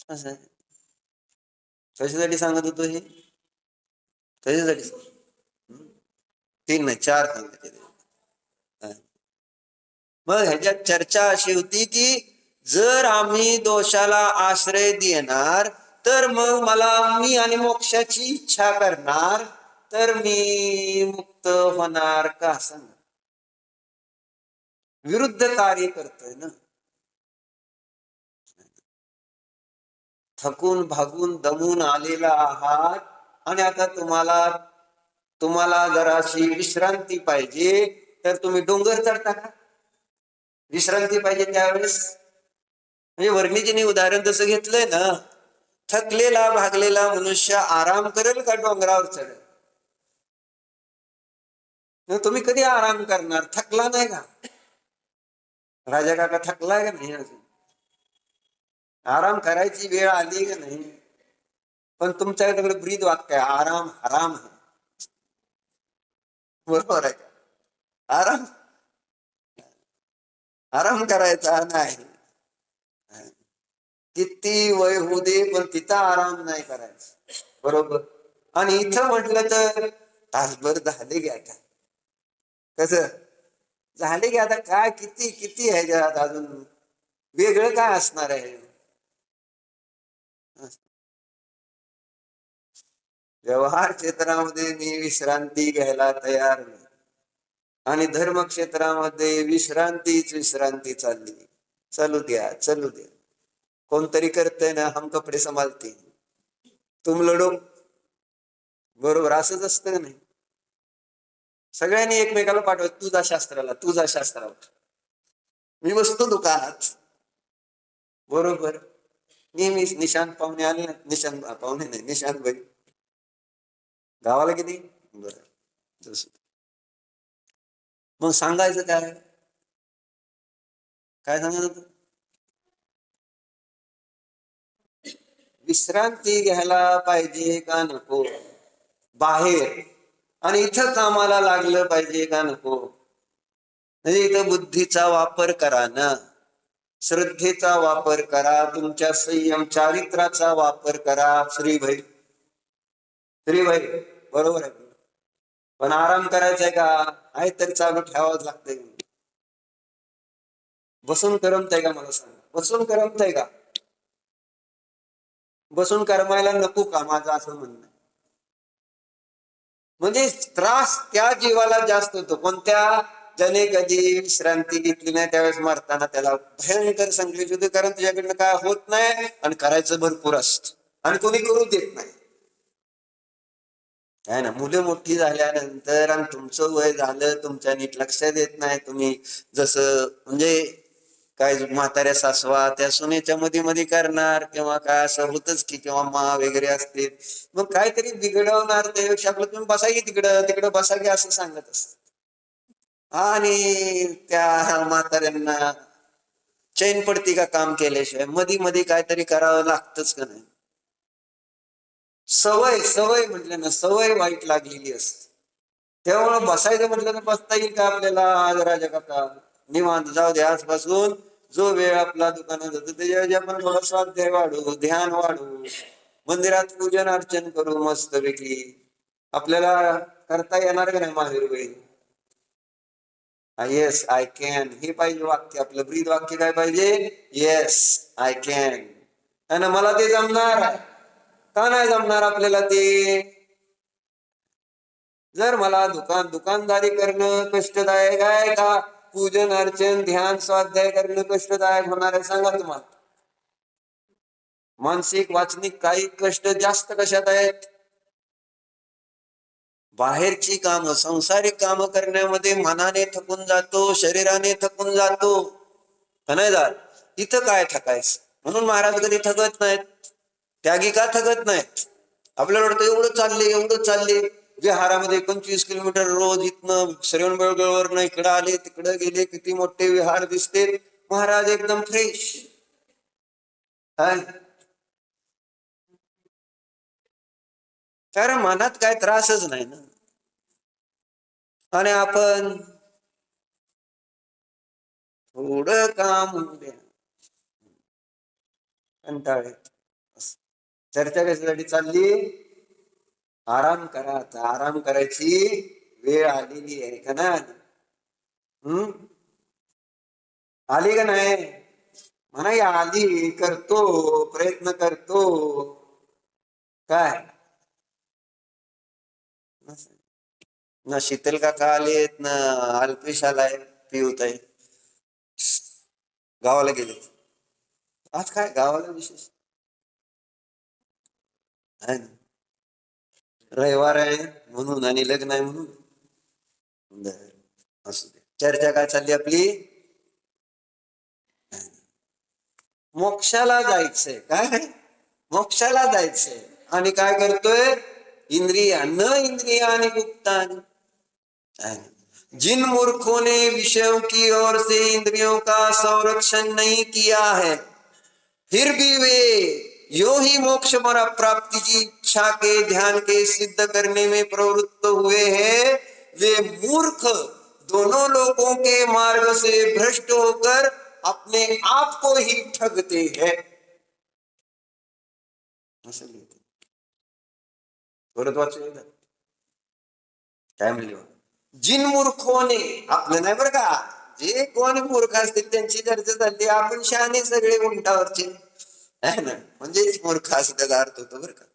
असं कशासाठी सांगत होतो हे? कशासाठी? 3 नाही 4 सांगितले. मग ह्याच्यात चर्चा अशी होती की जर आम्ही दोषाला आश्रय देणार तर मग मला मी आणि मोक्षाची इच्छा करणार तर मी मुक्त होणार का? सांग. विरुद्ध कार्य करतोय ना. थकून भागून दमून आलेला आहात आणि आता तुम्हाला जराशी विश्रांती पाहिजे तर तुम्ही डोंगर चढता का? विश्रांती पाहिजे त्यावेळेस. म्हणजे वर्णिजीने उदाहरण जसं घेतलंय ना, थकलेला भागलेला मनुष्य आराम करेल का डोंगरावर चढेल? तुम्ही कधी आराम करणार? थकला नाही का? राजा काका थकलाय का नाही? अजून आराम करायची वेळ आली का नाही? पण तुमच्याकडे ब्रीद वाक्य आहे, आराम हराम है. बरोबर आहे का? आराम आराम करायचा नाही. किती वय होऊ दे पण तिचा आराम नाही करायचा. बरोबर. आणि इथं म्हटलं तर तासभर झाले गे आता. कसं झाले गे आता? काय किती किती ह्याच्यात अजून वेगळं काय असणार आहे? व्यवहार क्षेत्रामध्ये मी विश्रांती घ्यायला तयार नाही आणि धर्म क्षेत्रामध्ये विश्रांती चालली. चालू द्या. कोणतरी करतंय ना, हम कपडे संभालते तुम लढो. बरोबर असंच असतं का नाही? सगळ्यांनी एकमेकाला पाठवत, तुझा शास्त्राला मी बसतो दुकानात. बरोबर. नेहमी निशांत पाहुणे आले ना, निशांत पाहुणे नाही, निशांत भाई गावाला किती बरं. मग सांगायचं काय सांगत होतं? विश्रांती घ्यायला पाहिजे का नको बाहेर, आणि इथं कामाला लागलं पाहिजे का नको? म्हणजे इथं बुद्धीचा वापर करा ना, श्रद्धेचा वापर करा, तुमच्या संयम चारित्राचा वापर करा. श्रीभाई बरोबर आहे. पण आराम करायचा आहे का? आहे तर चालू ठेवावंच लागतंय. बसून करमतंय का? मला सांगा, बसून करमतंय का? बसून करमायला नको का? माझं असं म्हणणं. म्हणजे त्रास त्या जीवाला जास्त होतो. कोणत्या? ज्याने कधी विश्रांती घेतली नाही त्यावेळेस मरताना त्याला भयंकर संकलित होते, कारण तुझ्याकडनं काय होत नाही आणि करायचं भरपूर असत आणि कोणी करू देत नाही. आहे ना. मुलं मोठी झाल्यानंतर आणि तुमचं वय झालं, तुमच्या नीट लक्ष देत नाही तुम्ही. जसं म्हणजे काय म्हाताऱ्या सासवा त्या सुनेच्या मध्ये करणार किंवा काय असं होतच की, किंवा मा वगैरे असते, मग काहीतरी बिघडवणार. त्यापेक्षा आपलं तुम्ही बसा की तिकडं बसा की असं सांगत असत. आणि त्या म्हाताऱ्यांना चैन पडती का काम केल्याशिवाय? मध्ये काहीतरी करावं लागतच का नाही? सवय म्हटलं ना, सवय वाईट लागलेली असते. त्यामुळे बसायचं म्हटलं तर बसता येईल का आपल्याला? आज राजा काका निवांत जाऊ दे, आजपासून जो वेळ आपला दुकानात जातो त्याच्याऐवजी आपण थोडा स्वाध्याय वाढू, ध्यान वाढू, मंदिरात पूजन अर्चन करू मस्तपैकी. आपल्याला करता येणार का नाही महावीर वेळी? येस आय कॅन हे पाहिजे वाक्य. आपलं ब्रीद वाक्य काय पाहिजे? Yes I can. आणि मला ते जमणार. का नाही जमणार आपल्याला ते? जर मला दुकानदारी करणं कष्टदायक आहे का पूजन अर्चन ध्यान स्वाध्याय करणं कष्टदायक होणार आहे? सांगा तुम्हाला. मानसिक वाचनिक काही कष्ट जास्त कशात आहेत? बाहेरची कामं, संसारिक कामं करण्यामध्ये मनाने थकून जातो, शरीराने थकून जातो. नाही जात. इथं काय थकायचं? म्हणून महाराज कधी थकत नाहीत. त्यागी का थकत नाहीत? आपल्याला वाटतं एवढं चालले विहारामध्ये 25 किलोमीटर रोज इथनं श्रवण बेळगोळवरनं इकडं आले तिकडं गेले, किती मोठे विहार दिसते. महाराज एकदम फ्रेश. कारण मनात काय त्रासच नाही ना. आणि आपण थोडं काम होऊ द्या कंटाळेत. चर्चा कशासाठी चालली? आराम करा, आता आराम करायची वेळ आलेली आहे का ना? आली का नाही? म्हणा आली, करतो, प्रयत्न करतो. काय ना शीतल काका आलेत ना अल्पेश आलाय, पिऊत आहे, गावाला गेले. आज काय गावाला विशेष आहे ना? रविवार आहे म्हणून आणि लग्न आहे म्हणून. असू दे. चर्चा काय चालली आपली? मोक्षाला जायचंय. काय? मोक्षाला जायचंय. आणि काय करतोय? इंद्रिया न इंद्रियानि गुप्तानि। जिन मूर्खों ने विषयों की ओर से इंद्रियों का संरक्षण नहीं किया है, फिर भी वे यो ही मोक्ष प्राप्ति की इच्छा के ध्यान के सिद्ध करने में प्रवृत्त हुए हैं, वे मूर्ख दोनों लोगों के मार्ग से भ्रष्ट होकर अपने आप को ही ठगते हैं. असं लिहिते. परत वाचूया काय म्हणले? जिन मूर्खोने, आपलं नाही बरं का, जे कोण मूर्ख असतील त्यांची चर्चा झाली. आपण शहाणे सगळे उंटावरचे आहे ना, म्हणजे मूर्ख असल्याचा अर्थ होतो बरं का.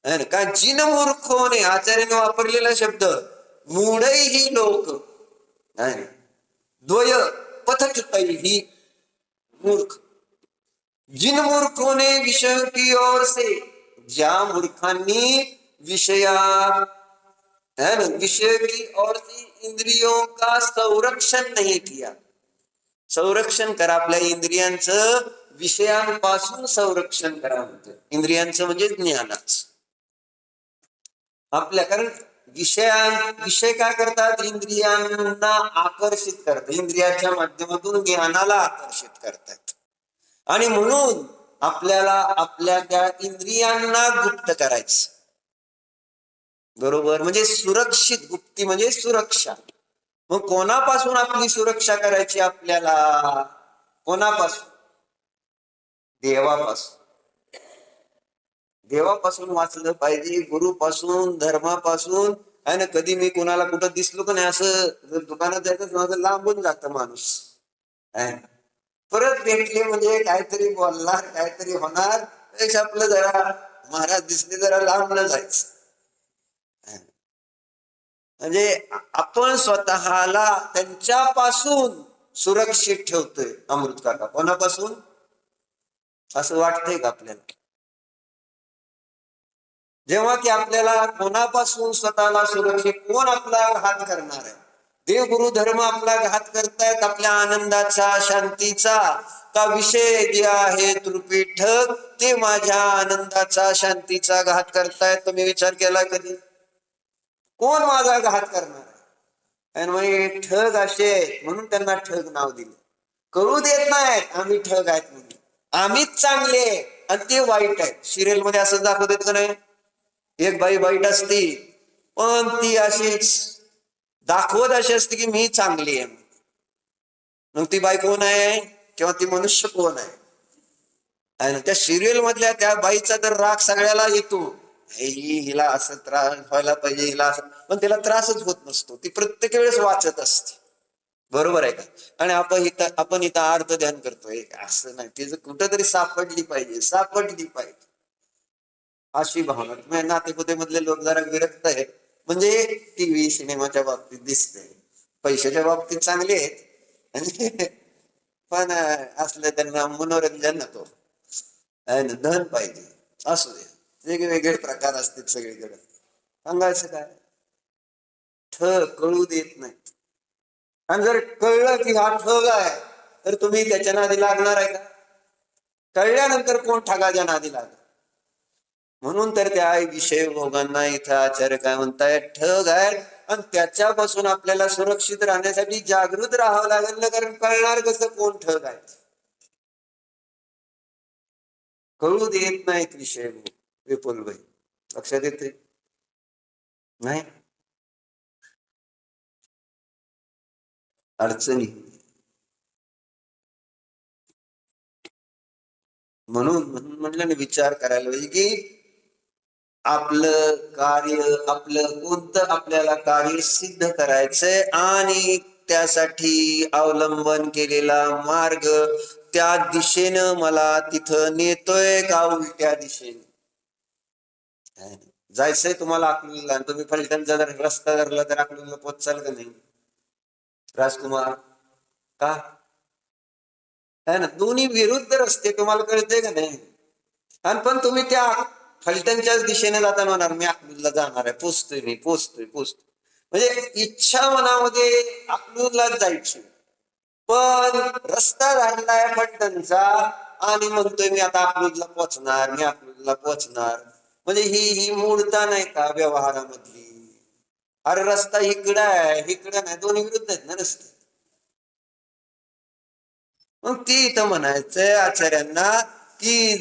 है ना? का जिन मूर्खोने, आचार्याने वापरलेला शब्द मूढही लोक आहे ना, द्वय पथचित्तही मूर्ख. जिन मूर्खों ने विषय की ओर से, ज्या मूर्खांनी विषया है ना, विषय की ओर से इंद्रियों का संरक्षण नहीं किया. संरक्षण करा आपल्या इंद्रियांचं, विषयांपासून संरक्षण करा म्हणते. इंद्रियांचं म्हणजे ज्ञानाच आपल्या. कारण विषय काय करतात? इंद्रियांना आकर्षित करतात. इंद्रियाच्या माध्यमातून ज्ञानाला आकर्षित करतात. आणि म्हणून आपल्याला आपल्या त्या इंद्रियांना गुप्त करायचं. बरोबर, म्हणजे सुरक्षित. गुप्ती म्हणजे सुरक्षा. मग कोणापासून आपली सुरक्षा करायची आपल्याला? कोणापासून? देवापासून. देवापासून वाचलं पाहिजे, गुरुपासून, धर्मापासून. आहे ना, कधी मी कोणाला कुठं दिसलो का नाही, असं जर दुकानात जायचं माझं लांबून जातं माणूस. परत भेटले म्हणजे काहीतरी बोलणार, काहीतरी होणार, आपलं जरा महाराज दिसले जरा लांब न जायचं. म्हणजे आपण स्वतःला त्यांच्यापासून सुरक्षित ठेवतोय. अमृत काका कोणापासून? असं वाटतंय का आपल्याला? जेव्हा की आपल्याला कोणापासून स्वतःला सुरक्षित, कोण आपला घात करणार आहे? देव गुरु धर्म आपला घात करतायत आपल्या आनंदाचा, शांतीचा. का विषय जे आहे त्रुपीठ ते माझ्या आनंदाचा, शांतीचा घात करतायत? तुम्ही विचार केला कधी? कोण माझा घात करणार आहे? आणि ठग असे म्हणून त्यांना ठग नाव दिले. करू देत नाहीत आम्ही ठग आहेत म्हणून. आम्हीच चांगले आणि ते वाईट आहेत. सिरियल मध्ये असं दाखवत का नाही? एक बाई वाईट असती पण ती अशीच दाखवत अशी असते की मी चांगली आहे. मग ती बाई कोण आहे किंवा ती मनुष्य कोण आहे? आणि त्या सिरियल मधल्या त्या बाईचा तर राग सगळ्याला येतो. हिला असं त्रास व्हायला पाहिजे, हिला असं, पण तिला त्रासच होत नसतो. ती प्रत्येक वेळेस वाचत असते. बरोबर आहे का? आणि आपण इथं अर्थ ध्यान करतोय. असं नाही, तिचं कुठंतरी सापडली पाहिजे अशी भावना. नातेपुते मधले लोक जरा विरक्त आहेत. म्हणजे टीव्ही सिनेमाच्या बाबतीत दिसते, पैशाच्या बाबतीत चांगले आहेत, पण असलं त्यांना मनोरंजन नको, धन पाहिजे. असू दे, वेगवेगळे प्रकार असतात सगळीकडे. सांगायचं काय? ठग कळू देत नाही. आणि जर कळलं की हा ठग आहे तर तुम्ही त्याच्या नादी लागणार आहे का? कळल्यानंतर कोण ठगाच्या नादी लागणार? म्हणून तर त्या विषय भोगांना इथं आचार्य काय म्हणताय? ठग आहे. आणि त्याच्यापासून आपल्याला सुरक्षित राहण्यासाठी जागृत राहावं लागेल ना. कारण कळणार कसं कोण ठग आहे? कळू देत नाहीत विषय. विपुल भाई लक्षात येते नाही? अडचणी. म्हणून म्हटलं ना, विचार करायला पाहिजे की आपलं कार्य, आपलं कोणतं आपल्याला कार्य सिद्ध करायचंय आणि त्यासाठी अवलंबन केलेला मार्ग त्या दिशेनं मला तिथं नेतोय का उलट्या दिशेने जायचंय तुम्हाला अकलूजला आणि तुम्ही फलटणचा जर रस्ता धरला तर अकलूजला पोहोचाल का नाही राजकुमार? का है ना, दोन्ही विरुद्ध रस्ते तुम्हाला कळते का नाही? आणि पण तुम्ही त्या फलटणच्याच दिशेने जाताना होणार मी अकलूजला जाणार आहे, पोचतोय मी, पोचतोय म्हणजे इच्छा मनामध्ये अकलूजलाच जायची, पण रस्ता झालाय फलटणचा आणि म्हणतोय मी आता अकलूजला पोचणार, मी अकलूजला पोचणार. म्हणजे ही मूळता नाही का व्यवहारामधली? अरे रस्ता इकडं आहे इकडं नाही, दोन्ही विरुद्ध आहेत ना रस्ते. मग ती इथं म्हणायचंय आचार्यांना की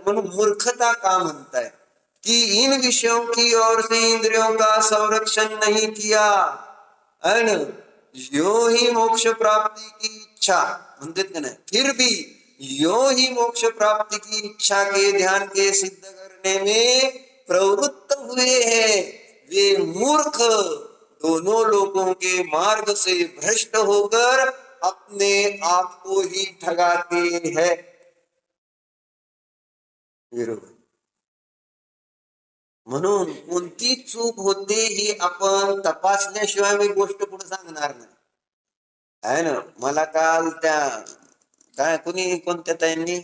म्हणून मूर्खता का म्हणताय कि इन विषयों की ओर से इंद्रियों का संरक्षण नहीं किया है ना, यो ही मोक्ष प्राप्ति की इच्छा म्हणते का नहीं, फिर भी यो ही मोक्ष प्राप्ति की इच्छा के ध्यान के सिद्ध करने में प्रवृत्त हुए हैं, वे मूर्ख दोनों लोगों के मार्ग से भ्रष्ट होकर अपने आप को ही ठगाते हैं. बरोबर. म्हणून कोणती चूक होते ही आपण तपासल्याशिवाय मी गोष्ट पुढे सांगणार नाही, आहे ना. मला काल त्या काय कोणत्या ताईंनी,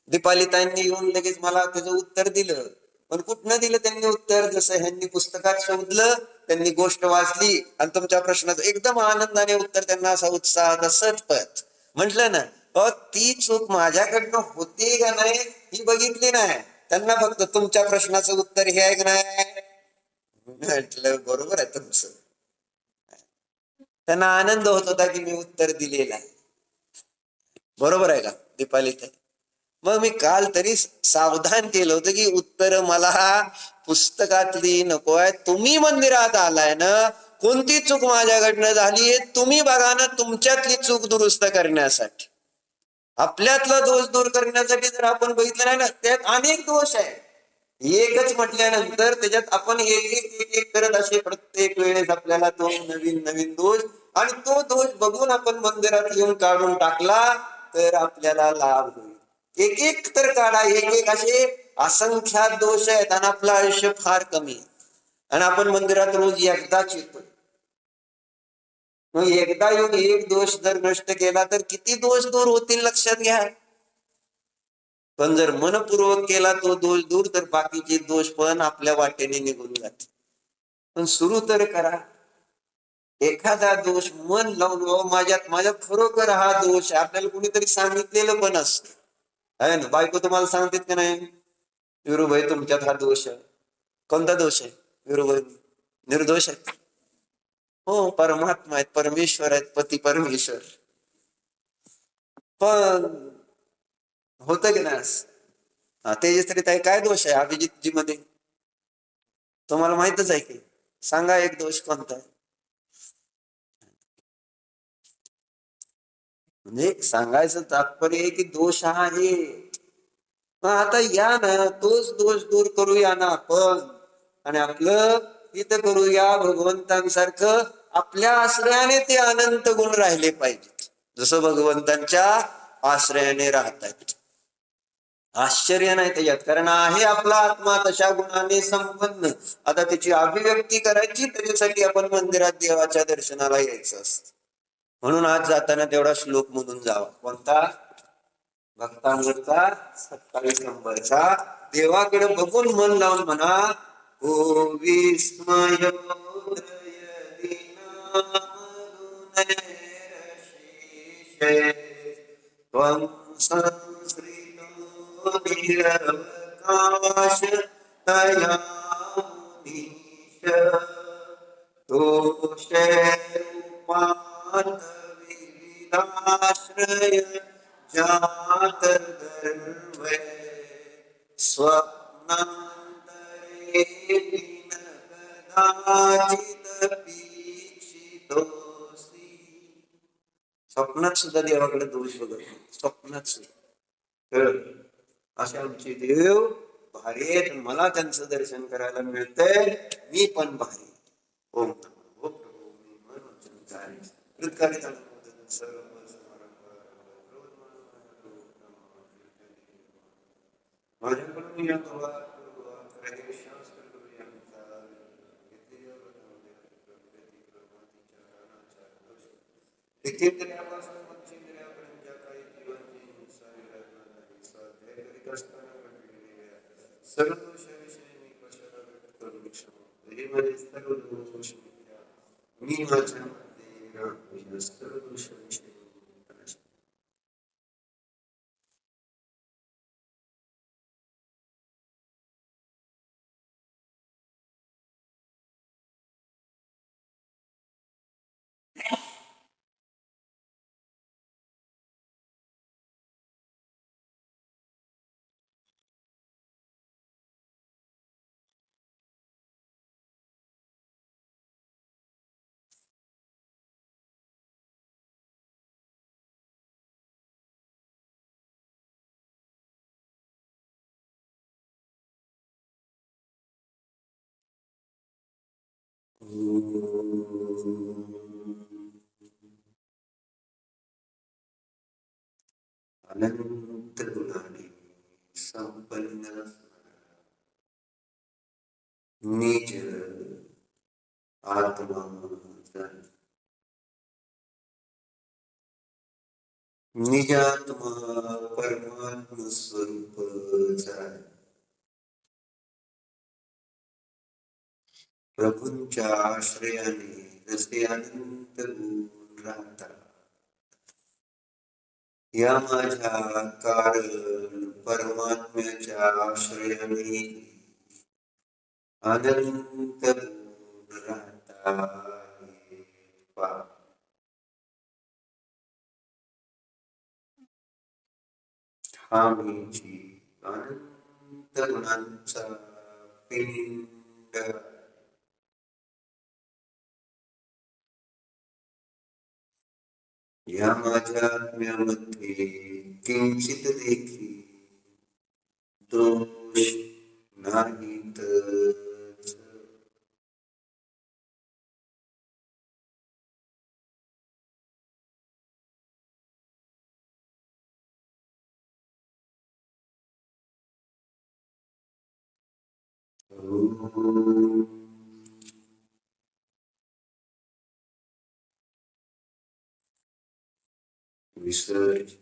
दीपाली ताईंनी येऊन लगेच मला त्याचं उत्तर दिलं, पण कुठनं दिलं त्यांनी उत्तर? जसं ह्यांनी पुस्तकात शोधलं, त्यांनी गोष्ट वाचली आणि तुमच्या प्रश्नाचं एकदम आनंदाने उत्तर, त्यांना असा उत्साह सतपथ म्हटलं ना, ती चूक माझ्याकडनं होते का नाही ही बघितली नाही, त्यांना फक्त तुमच्या प्रश्नाचं उत्तर हे आहे का नाही म्हटलं. बरोबर आहे तुमचं. त्यांना आनंद होत होता की मी उत्तर दिलेलं आहे. बरोबर आहे का दीपाली? मग मी काल तरी सावधान केलं होतं की उत्तर मला पुस्तकातली नको आहे, तुम्ही मंदिरात आलाय ना, कोणती चूक माझ्याकडनं झाली आहे तुम्ही बघा ना, तुमच्यातली चूक दुरुस्त करण्यासाठी, आपल्यातला दोष दूर करण्यासाठी जर आपण बघितलं नाही ना, त्यात अनेक दोष आहे. एकच म्हटल्यानंतर त्याच्यात आपण एक करत असे प्रत्येक वेळेस आपल्याला तो नवीन दोष, आणि तो दोष बघून आपण मंदिरात येऊन काढून टाकला तर आपल्याला लाभ होईल. एक तर काढा, एक असे असंख्यात दोष आहेत आणि आपलं आयुष्य फार कमी, आणि आपण मंदिरात रोज एकदाच येतो. मग एकदा येऊन एक दोष जर नष्ट केला तर किती दोष दूर होतील लक्षात घ्या. पण जर मनपूर्वक केला तो दोष दूर, तर बाकीचे दोष पण आपल्या वाटेने निघून जाते. पण सुरू तर करा. एखादा दोष मन लावून माझ्यात खरोखर हा दोष आहे, आपल्याला कुणीतरी सांगितलेलं पण असत, आहे ना. बायको तुम्हाला सांगते की नाही, विरुभाई तुमच्यात हा दोष आहे. कोणता दोष आहे विरुभाई? निर्दोष आहेत. हो, परमात्मा आहेत, परमेश्वर आहेत, पती परमेश्वर. पण होत की नाही? तेजस्वी ताई काय दोष आहे अभिजितजी मध्ये? तुम्हाला माहितच आहे की, सांगा एक दोष कोणता आहे? म्हणजे सांगायचं तात्पर्य आहे की दोष हा आहे. आता या ना, तोच दोष दूर करूया ना आपण, आणि आपलं इथं करूया भगवंतांसारखं, आपल्या आश्रयाने ते अनंत गुण राहिले पाहिजेत, जसं भगवंतांच्या आश्रयाने राहतात. आश्चर्य नाही त्याच्यात, कारण आहे आपला आत्मा तशा गुणाने संपन्न. आता त्याची अभिव्यक्ती करायची, त्याच्यासाठी आपण मंदिरात देवाच्या दर्शनाला यायचं असतं. म्हणून आज जाताना तेवढा श्लोक म्हणून जावा. कोणता? भक्तांवरचा 27 नंबरचा. देवाकडे बघून मन लावून म्हणा, ओ विस्मय स्वप्नात सुद्धा देवाकडे दोष बघत, स्वप्नात सुद्धा. असे आमचे देव भारी आहेत, मला त्यांचं दर्शन करायला मिळतंय, मी पण भारी. ओम नमो प्रभू मी मनोजन कार्य कृतकार्य सर्व माझ्याकडून या शास्त्र जितेंद्रियापासून पंचेंद्रियापर्यंत ज्या काही जीवांची शरीरात स्वाध्याय करीत असताना घडलेल्या सर्व दोषाविषयी मी कशाला व्यक्त करू इच्छितो. हे माझे सर्व दोष मी माझ्यामध्ये सर्व दोषाविषयी अनंत गुणांनी संपन्न निज आत्मा निजात्मा परमात्म स्वरूप प्रभूंच्या आश्रयाने जसे अनंत गुण राहतात, या माझ्या कारण परमात्म्याच्या आश्रयाने अनंत गुण राहतात. हा मीची अनंत गुणांचा पिंड या माझ्या आत्म्यामध्ये किंचित देखील दोष नाहीत. विसर्ज